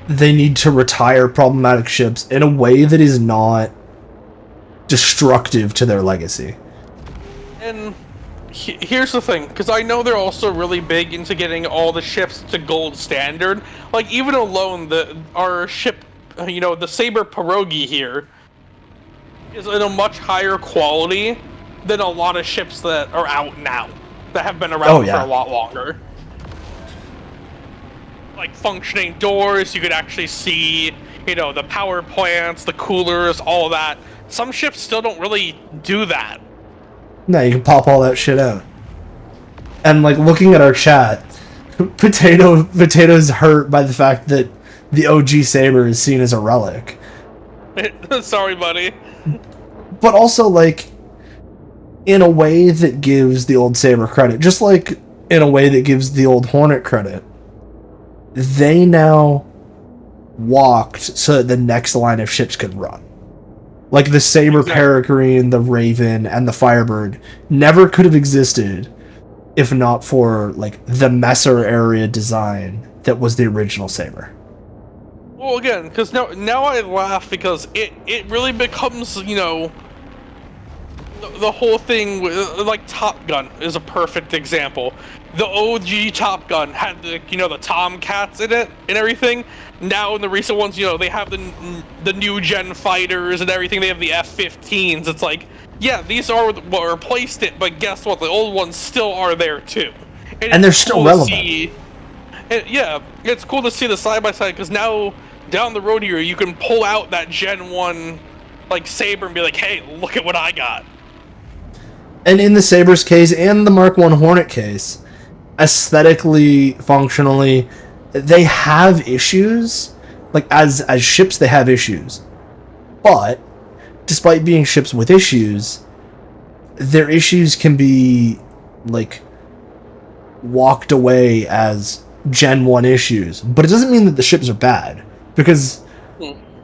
They need to retire problematic ships in a way that is not destructive to their legacy. And here's the thing, because I know they're also really big into getting all the ships to gold standard. Like, even alone, our ship, the Saber Pierogi here, is in a much higher quality than a lot of ships that are out now, that have been around for a lot longer. Like, functioning doors, you could actually see, the power plants, the coolers, all that. Some ships still don't really do that. No, you can pop all that shit out. And, like, looking at our chat, Potato's hurt by the fact that the OG Saber is seen as a relic. Sorry, buddy. But also, like, in a way that gives the old Saber credit, just like in a way that gives the old Hornet credit, they now walked so that the next line of ships could run. Like, the Saber Peregrine, the Raven, and the Firebird never could have existed if not for, like, the Messer area design that was the original Saber. Well, again, because now I laugh because it really becomes, the whole thing with, like, Top Gun is a perfect example. The OG Top Gun had the Tomcats in it and everything. Now in the recent ones, they have the new gen fighters and everything. They have the F-15s. It's like, yeah, these are what replaced it, but guess what? The old ones still are there too, and they're still relevant. It's cool to see the side by side, because now down the road here, you can pull out that Gen 1 like Saber and be like, hey, look at what I got. And in the Saber's case and the Mark I Hornet case, aesthetically, functionally, they have issues. Like, as ships, they have issues. But, despite being ships with issues, their issues can be, like, walked away as Gen 1 issues. But it doesn't mean that the ships are bad. Because,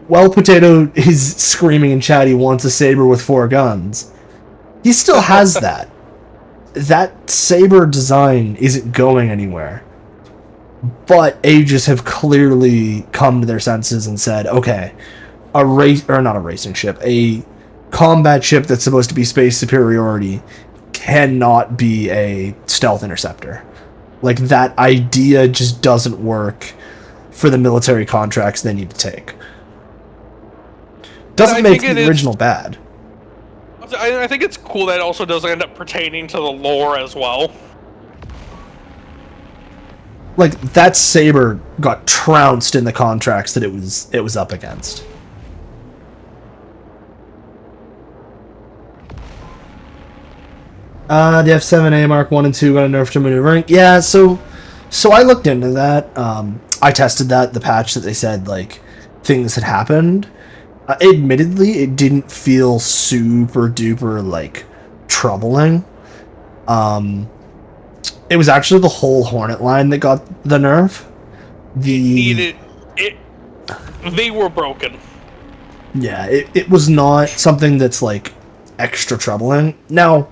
while Potato is screaming in chat he wants a Saber with 4 guns, he still has that. That Saber design isn't going anywhere. But Aegis have clearly come to their senses and said, okay, a combat ship that's supposed to be space superiority cannot be a stealth interceptor. Like, that idea just doesn't work for the military contracts they need to take. Doesn't make the original bad. I think it's cool that it also does end up pertaining to the lore as well. Like, that Saber got trounced in the contracts that it was up against. The F7A Mark 1 and 2 got a nerf to maneuvering. Yeah, so I looked into that. I tested the patch that they said, like, things had happened. Admittedly, it didn't feel super duper, like, troubling. It was actually the whole Hornet line that got the nerf. They were broken. Yeah, it was not something that's, like, extra troubling. Now,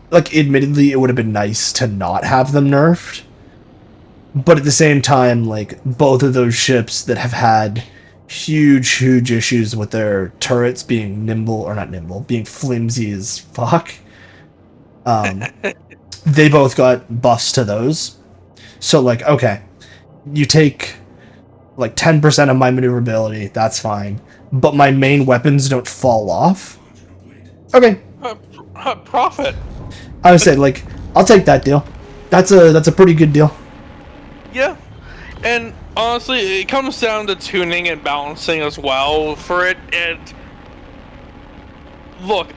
like, admittedly, it would have been nice to not have them nerfed. But at the same time, like, both of those ships that have had huge issues with their turrets being being flimsy as fuck. They both got buffs to those. So, like, okay, you take, like, 10% of my maneuverability, that's fine. But my main weapons don't fall off. Okay, Profit. I would say, like, I'll take that deal. That's a pretty good deal. Yeah, and honestly, it comes down to tuning and balancing as well for it. And look,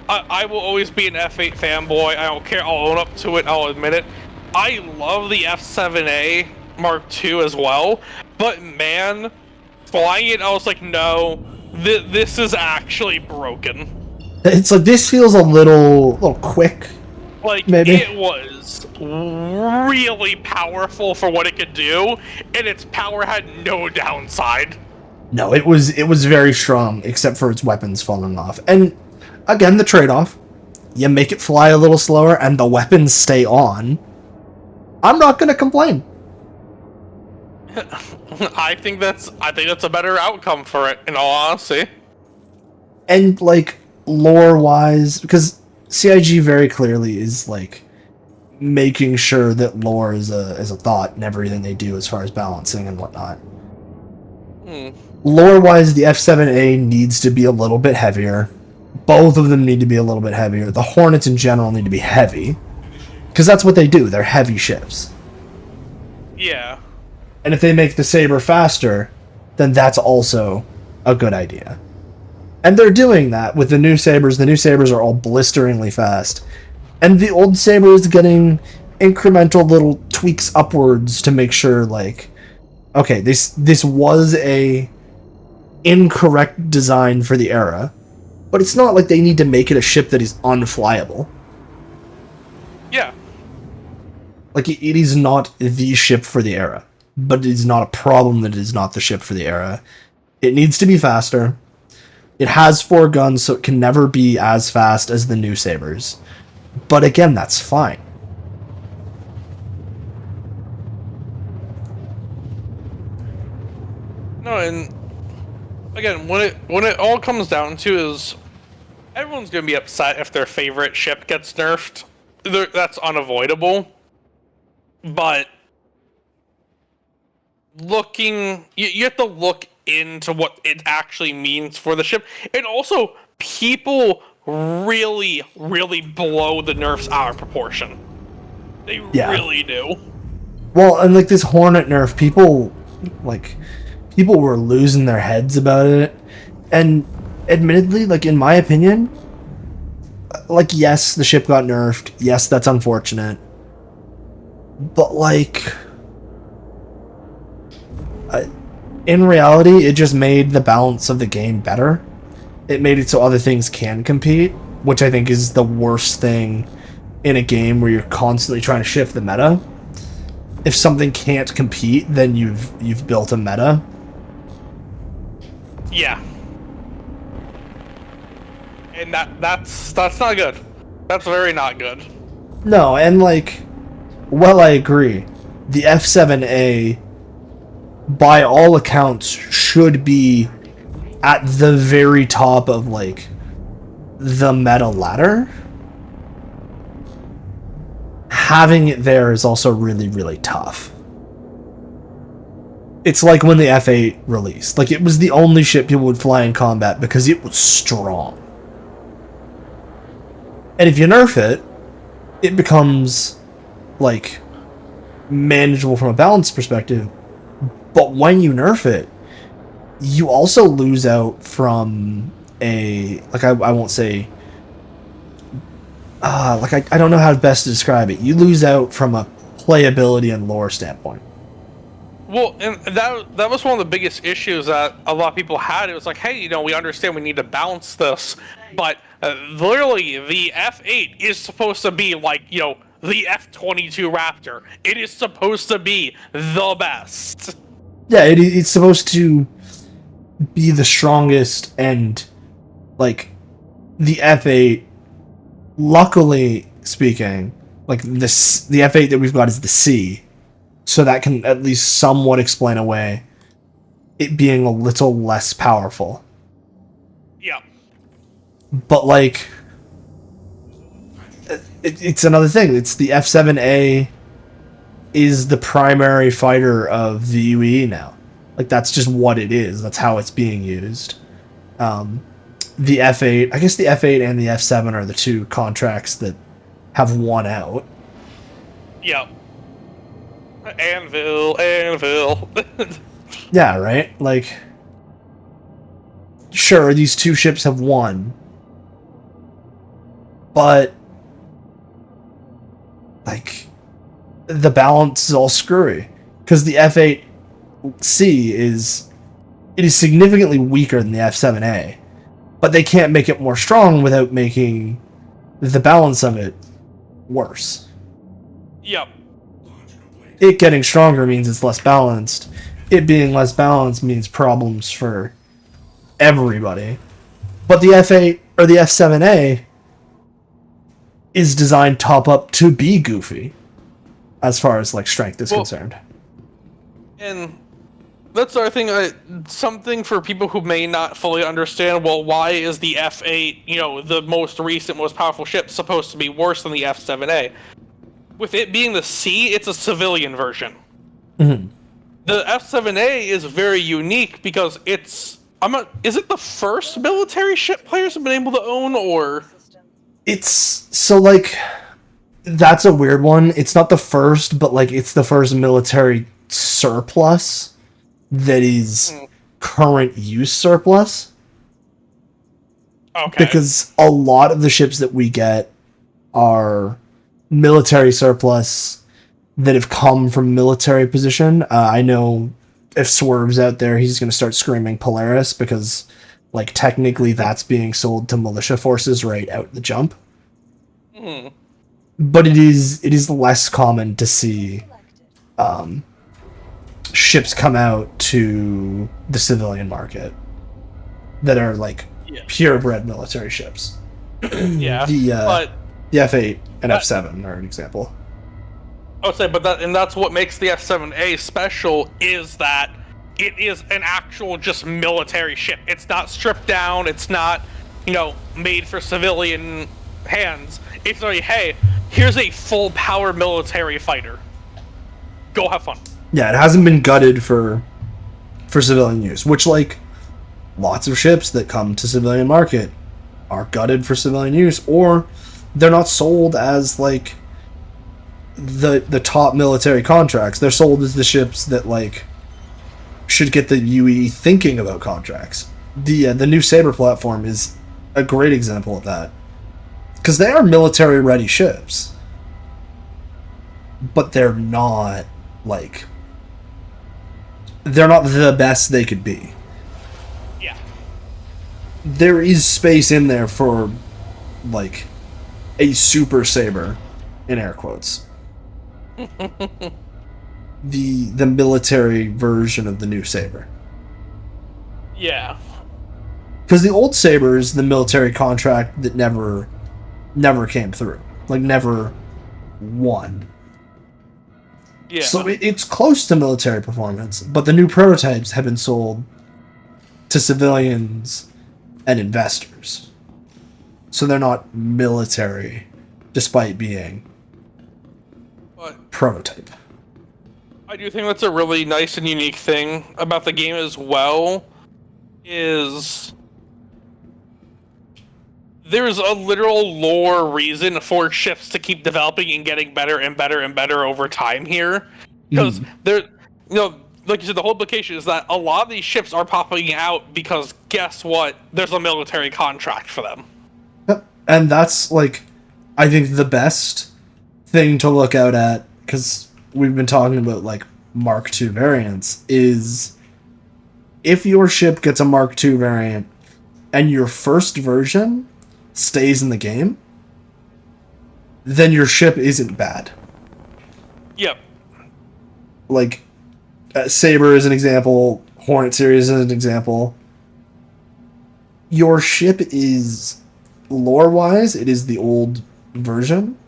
I will always be an F8 fanboy. I don't care. I'll own up to it. I'll admit it. I love the F7A Mark II as well, but man, flying it, I was like, no, this is actually broken. It's like, this feels a little quick. Like, maybe. It was really powerful for what it could do, and its power had no downside. No, it was very strong, except for its weapons falling off. And again, the trade-off: you make it fly a little slower, and the weapons stay on. I'm not gonna complain. I think that's a better outcome for it, in all honesty. And like, lore-wise, because CIG very clearly is like making sure that lore is a thought in everything they do as far as balancing and whatnot. Lore-wise, the F7A needs to be a little bit heavier. Both of them need to be a little bit heavier. The Hornets in general need to be heavy, because that's what they do. They're heavy ships. Yeah. And if they make the Saber faster, then that's also a good idea. And they're doing that with the new Sabers. The new Sabers are all blisteringly fast. And the old Saber is getting incremental little tweaks upwards to make sure, like, okay, this was a incorrect design for the era, but it's not like they need to make it a ship that is unflyable. Yeah. Like, it is not the ship for the era, but it is not a problem that it is not the ship for the era. It needs to be faster. It has 4 guns, so it can never be as fast as the new Sabers. But again, that's fine. No, and again, when it all comes down to is everyone's gonna be upset if their favorite ship gets nerfed. That's unavoidable. But you have to look into what it actually means for the ship, and also people really blow the nerfs out of proportion. They really do. Well, and like this Hornet nerf, people were losing their heads about it, and admittedly, like, in my opinion, like, yes, the ship got nerfed. Yes, that's unfortunate. But like, in reality, it just made the balance of the game better. It made it so other things can compete, which I think is the worst thing in a game where you're constantly trying to shift the meta. If something can't compete, then you've built a meta. Yeah. And that's not good. That's very not good. No, and like, well, I agree. The F7A, by all accounts, should be at the very top of, like, the meta ladder. Having it there is also really tough. It's like when the F8 released. Like, it was the only ship people would fly in combat because it was strong. And if you nerf it, it becomes, like, manageable from a balance perspective. But when you nerf it, you also lose out from a, like, I won't say, like, I don't know how best to describe it. You lose out from a playability and lore standpoint. Well, and that was one of the biggest issues that a lot of people had. It was like, hey, we understand we need to balance this, but literally the F8 is supposed to be like, the F-22 Raptor. It is supposed to be the best. Yeah, it's supposed to be the strongest, and, like, the F8, luckily speaking, like, the F8 that we've got is the C, so that can at least somewhat explain away it being a little less powerful. Yeah. But, like, it's another thing. It's the F7A is the primary fighter of the UE now. Like, that's just what it is. That's how it's being used. the F8, I guess the F8 and the F7 are the two contracts that have won out. Yep. Anvil. Yeah, right? Like, sure, these two ships have won, but, like, the balance is all screwy. Because the F8C is significantly weaker than the F7A, but they can't make it more strong without making the balance of it worse. Yep. It getting stronger means it's less balanced. It being less balanced means problems for everybody. But the F8 or the F7A is designed top up to be goofy as far as like strength is concerned. And that's the other thing, something for people who may not fully understand, well, why is the F8, the most recent, most powerful ship, supposed to be worse than the F7A? With it being the C, it's a civilian version. Mm-hmm. The F7A is very unique because is it the first military ship players have been able to own, or? That's a weird one. It's not the first, but like it's the first military surplus that is current use surplus. Okay. Because a lot of the ships that we get are military surplus that have come from military position. I know if Swerve's out there, he's going to start screaming Polaris because, like, technically that's being sold to militia forces right out the jump. Mm. But it is less common to see ships come out to the civilian market that are like purebred military ships. Yeah, the F8 and F7 are an example. I would say, that's what makes the F7A special, is that it is an actual just military ship. It's not stripped down. It's not, made for civilian hands. It's like, hey, here's a full power military fighter. Go have fun. Yeah, it hasn't been gutted for civilian use, which, like, lots of ships that come to civilian market are gutted for civilian use, or they're not sold as, like, the top military contracts. They're sold as the ships that, like, should get the UE thinking about contracts. The new Saber platform is a great example of that. Because they are military-ready ships. But they're not, like... They're not the best they could be. Yeah. There is space in there for, like, a Super Saber, in air quotes. the military version of the new Saber. Yeah. Because the old Saber is the military contract that never came through. Like, never won. Yeah. So it's close to military performance, but the new prototypes have been sold to civilians and investors. So they're not military, despite being prototype. I do think that's a really nice and unique thing about the game as well, is there's a literal lore reason for ships to keep developing and getting better and better and better over time here. Because like you said, the whole implication is that a lot of these ships are popping out because guess what? There's a military contract for them. And that's, like, I think the best thing to look out at, because we've been talking about, like, Mark II variants, is if your ship gets a Mark II variant and your first version stays in the game, then your ship isn't bad. Yep. Like, Saber is an example, Hornet series is an example. Your ship is, lore-wise, it is the old version,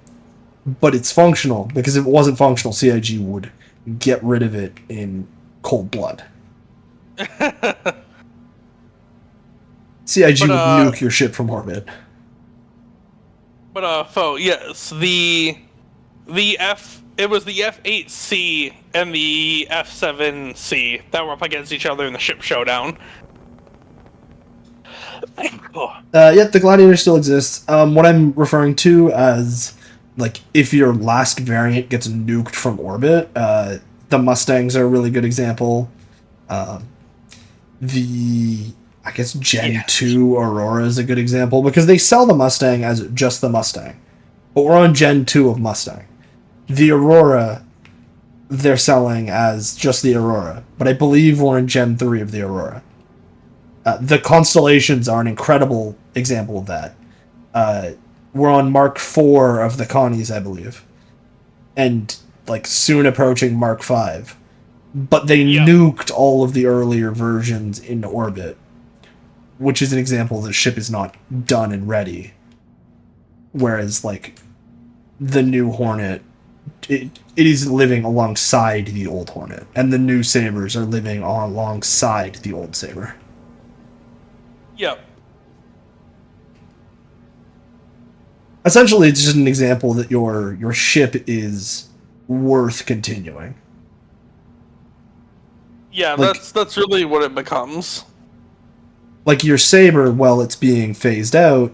but it's functional, because if it wasn't functional, CIG would get rid of it in cold blood. CIG would nuke your ship from orbit. But yes, it was the F8C and the F7C that were up against each other in the ship showdown. Yeah, the Gladiator still exists. What I'm referring to as, like, if your last variant gets nuked from orbit, the Mustangs are a really good example. Um, I guess Gen 2 Aurora is a good example, because they sell the Mustang as just the Mustang. But we're on Gen 2 of Mustang. The Aurora, they're selling as just the Aurora, but I believe we're in Gen 3 of the Aurora. The Constellations are an incredible example of that. We're on Mark 4 of the Connies, I believe. And, like, soon approaching Mark 5. But they nuked all of the earlier versions into orbit, which is an example the ship is not done and ready. Whereas, like, the new Hornet, it is living alongside the old Hornet, and the new Sabres are living alongside the old Sabre. Yep. Essentially, it's just an example that your ship is worth continuing. Yeah, like, that's really what it becomes. Like your Sabre, while it's being phased out,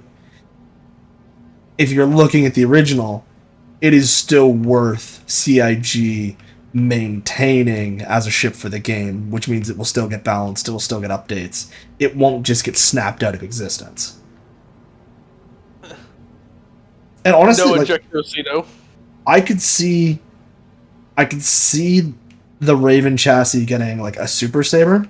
if you're looking at the original, it is still worth CIG maintaining as a ship for the game, which means it will still get balanced, it will still get updates. It won't just get snapped out of existence. And honestly, no like, ejectocito. I could see the Raven chassis getting like a Super Sabre.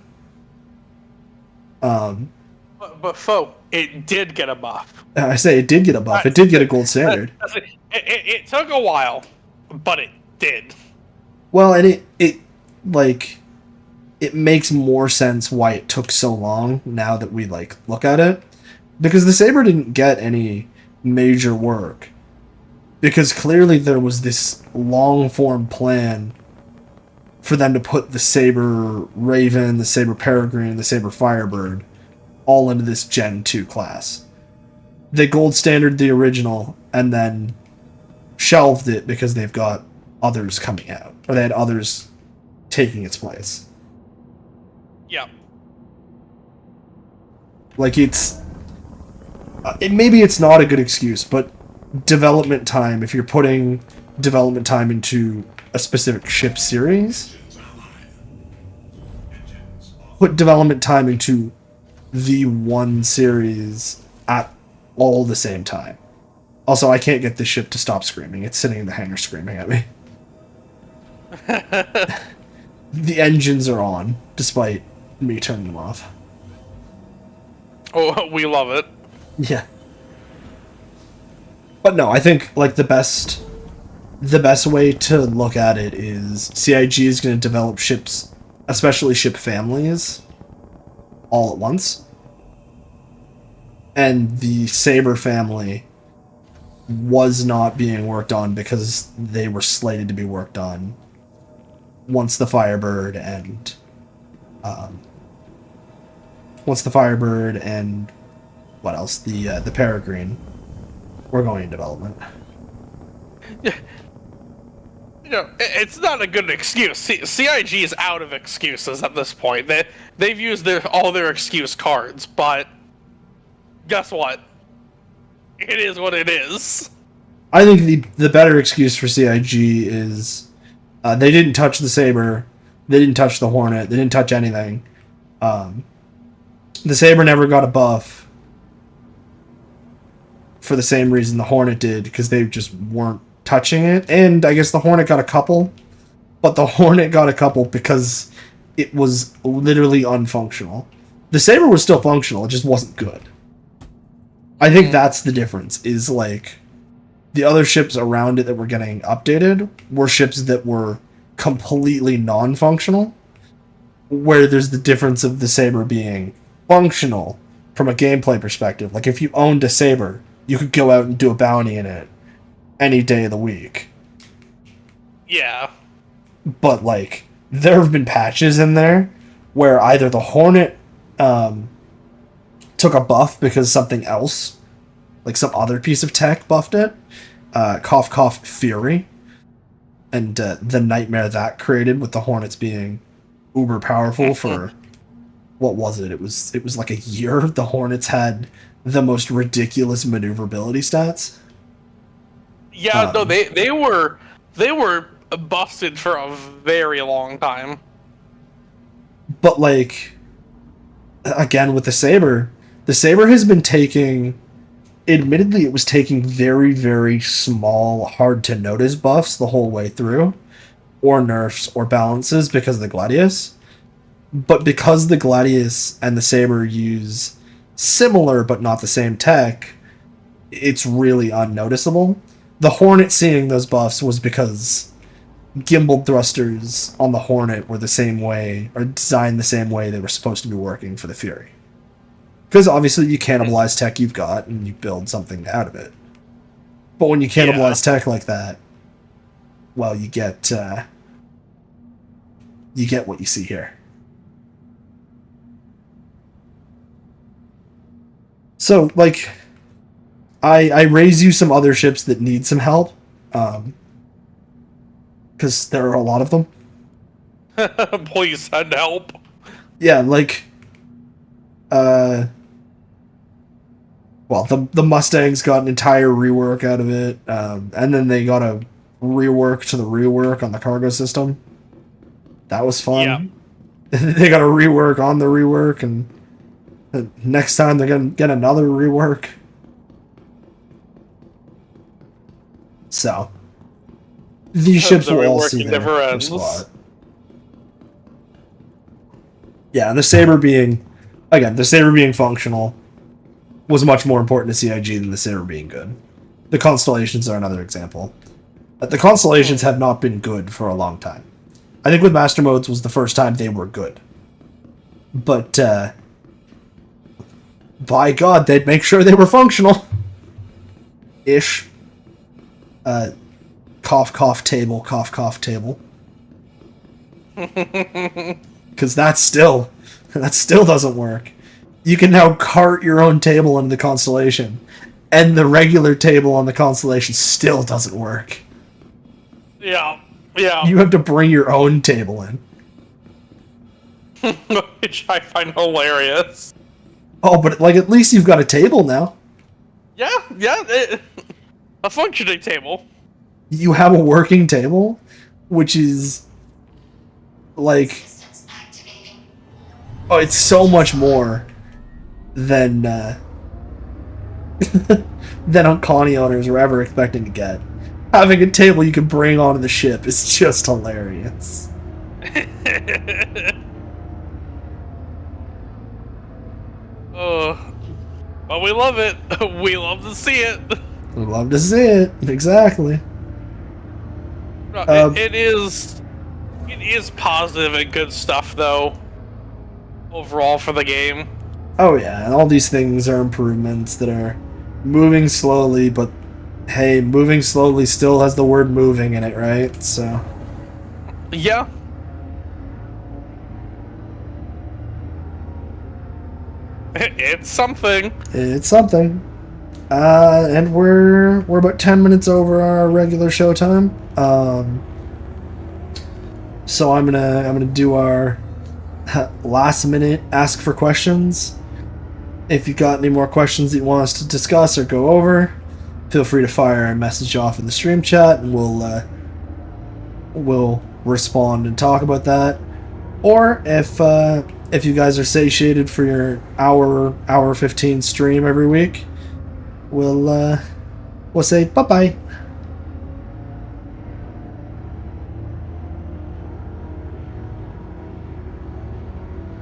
But folk, it did get a buff. I say it did get a buff. It did get a gold standard. It took a while, but it did. Well, and it makes more sense why it took so long now that we like look at it, because the Sabre didn't get any major work, because clearly there was this long form plan for them to put the Sabre Raven, the Sabre Peregrine, the Sabre Firebird all into this Gen 2 class. They gold standard the original and then shelved it because they've got others coming out, or they had others taking its place. Yeah. Like, maybe it's not a good excuse, but development time, if you're putting development time into a specific ship series, put development time into the one series at all the same time. Also, I can't get this ship to stop screaming. It's sitting in the hangar screaming at me. The engines are on, despite me turning them off. Oh, we love it. Yeah. But no, I think like the best way to look at it is CIG is going to develop ships, especially ship families, all at once. And the Sabre family was not being worked on because they were slated to be worked on once the Firebird and what else? The Peregrine were going in development. Yeah. You know, it's not a good excuse. CIG is out of excuses at this point. They've used all their excuse cards, but guess what? It is what it is. I think the better excuse for CIG is they didn't touch the Sabre, they didn't touch the Hornet, they didn't touch anything. The Sabre never got a buff for the same reason the Hornet did, because they just weren't touching it. And I guess the Hornet got a couple, but the Hornet got a couple because it was literally unfunctional. The Sabre was still functional, it just wasn't good. I think that's the difference, is like the other ships around it that were getting updated were ships that were completely non-functional, where there's the difference of the Sabre being functional from a gameplay perspective. Like, if you owned a Sabre, you could go out and do a bounty in it any day of the week. Yeah. But, like, there have been patches in there where either the Hornet took a buff because something else, like some other piece of tech, buffed it. Cough Cough Fury. And the nightmare that created with the Hornets being uber powerful for what was it? It was like a year. The Hornets had the most ridiculous maneuverability stats. Yeah, no, they were busted for a very long time. But like, again with the Saber has been taking. Admittedly, it was taking very, very small, hard to notice buffs the whole way through, or nerfs or balances because of the Gladius. But because the Gladius and the Saber use similar but not the same tech, it's really unnoticeable. The Hornet seeing those buffs was because gimbal thrusters on the Hornet were the same way, or designed the same way they were supposed to be working for the Fury. Because obviously you cannibalize tech you've got and you build something out of it. But when you cannibalize tech like that, well, you get what you see here. So, like, I raise you some other ships that need some help, because there are a lot of them. Please send help. Yeah, like, well, the Mustangs got an entire rework out of it, and then they got a rework to the rework on the cargo system. That was fun. Yeah. They got a rework on the rework, and next time they're gonna get another rework. So these ships will all see their spot. Yeah, and the Saber being functional was much more important to CIG than the Saber being good. The Constellations are another example. The Constellations have not been good for a long time. I think with Master Modes was the first time they were good. But, by God, they'd make sure they were functional. Ish. Cough, cough, table, cough, cough, table. Because that still doesn't work. You can now cart your own table into the Constellation, and the regular table on the Constellation still doesn't work. Yeah. You have to bring your own table in. Which I find hilarious. Oh, but like at least you've got a table now. Yeah, a functioning table. You have a working table, which is like, oh, it's so much more than than colony owners were ever expecting to get. Having a table you can bring onto the ship is just hilarious. But we love it. We love to see it. We love to see it. Exactly. It is positive and good stuff, though, overall for the game. Oh yeah, and all these things are improvements that are moving slowly, but hey, moving slowly still has the word moving in it, right? So yeah. It's something. It's something. And we're about 10 minutes over our regular show time. So I'm gonna do our last minute ask for questions. If you got any more questions that you want us to discuss or go over, feel free to fire a message off in the stream chat, and we'll respond and talk about that. Or if you guys are satiated for your hour 15 stream every week, we'll say bye-bye.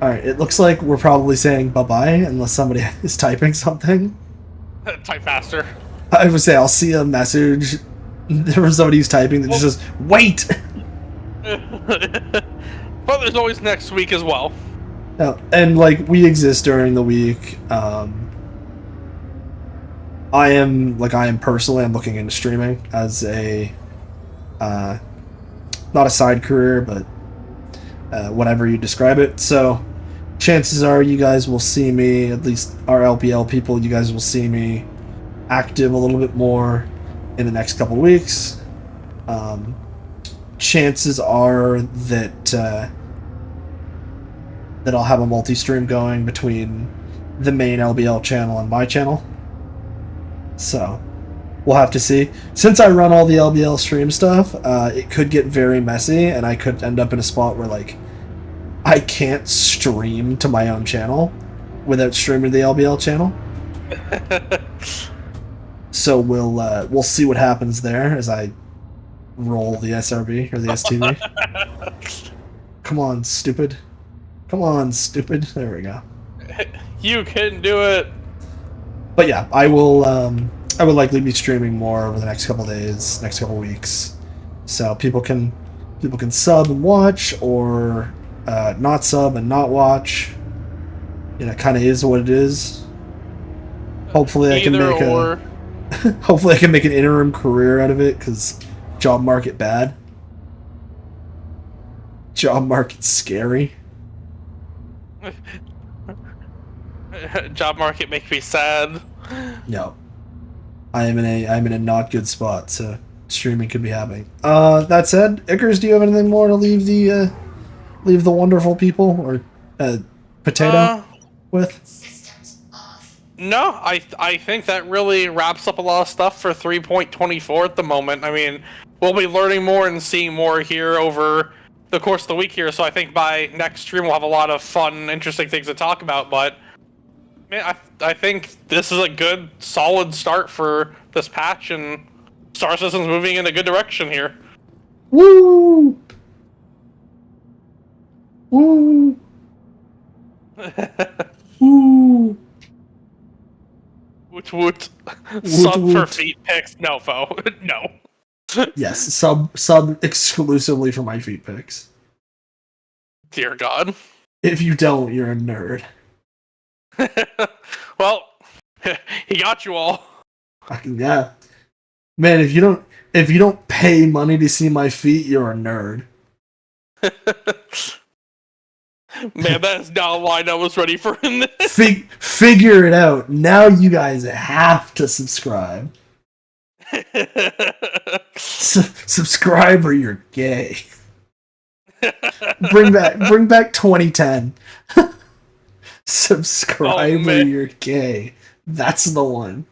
Alright, it looks like we're probably saying bye-bye unless somebody is typing something. Type faster. I would say I'll see a message from somebody who's typing that just says, wait! But there's always next week as well. And like, we exist during the week. I am personally, I'm looking into streaming as a, not a side career, but whatever you describe it. So chances are you guys will see me, at least our LPL people, you guys will see me active a little bit more in the next couple weeks. Chances are that that I'll have a multi-stream going between the main LBL channel and my channel. So, we'll have to see. Since I run all the LBL stream stuff, it could get very messy, and I could end up in a spot where, like, I can't stream to my own channel without streaming to the LBL channel. So we'll see what happens there as I roll the SRB or the STV. Come on, stupid. Come on, stupid. There we go. You can do it. But yeah, I will. I would likely be streaming more over the next couple days, next couple weeks, so people can sub and watch, or not sub and not watch. You know, it kind of is what it is. Hopefully, I can make hopefully I can make an interim career out of it, because job market bad. Job market scary. Job market makes me sad. No. I'm in a not good spot, so streaming could be happening. That said, Icarus, do you have anything more to leave the wonderful people or Potato with? No, I think that really wraps up a lot of stuff for 3.24 at the moment. I mean, we'll be learning more and seeing more here over the course of the week here, so I think by next stream we'll have a lot of fun, interesting things to talk about, but man, I think this is a good, solid start for this patch, and Star Citizen's moving in a good direction here. Woo! Woo! Woo! Woot woot. Sub for feet pics. No, foe. No. Yes, sub exclusively for my feet pics. Dear God. If you don't, you're a nerd. Well, he got you all. Yeah. Man, if you don't pay money to see my feet, you're a nerd. Man, that is not a line I was ready for in this. Figure it out. Now you guys have to subscribe. Subscribe or you're gay. Bring back 2010. Subscribe or you're gay. That's the one.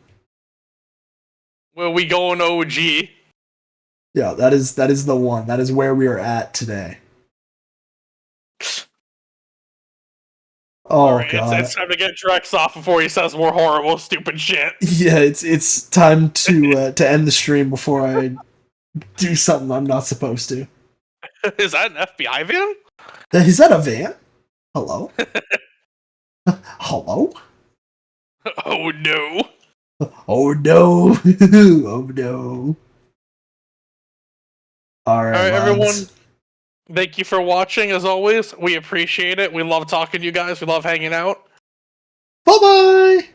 Well, we going OG. Yeah, that is the one. That is where we are at today. Oh right, God! It's time to get Drex off before he says more horrible, stupid shit. Yeah, it's time to end the stream before I do something I'm not supposed to. Is that an FBI van? Is that a van? Hello? Hello? Oh no! Oh no! Oh no! All right, everyone. Thank you for watching, as always. We appreciate it. We love talking to you guys. We love hanging out. Bye-bye!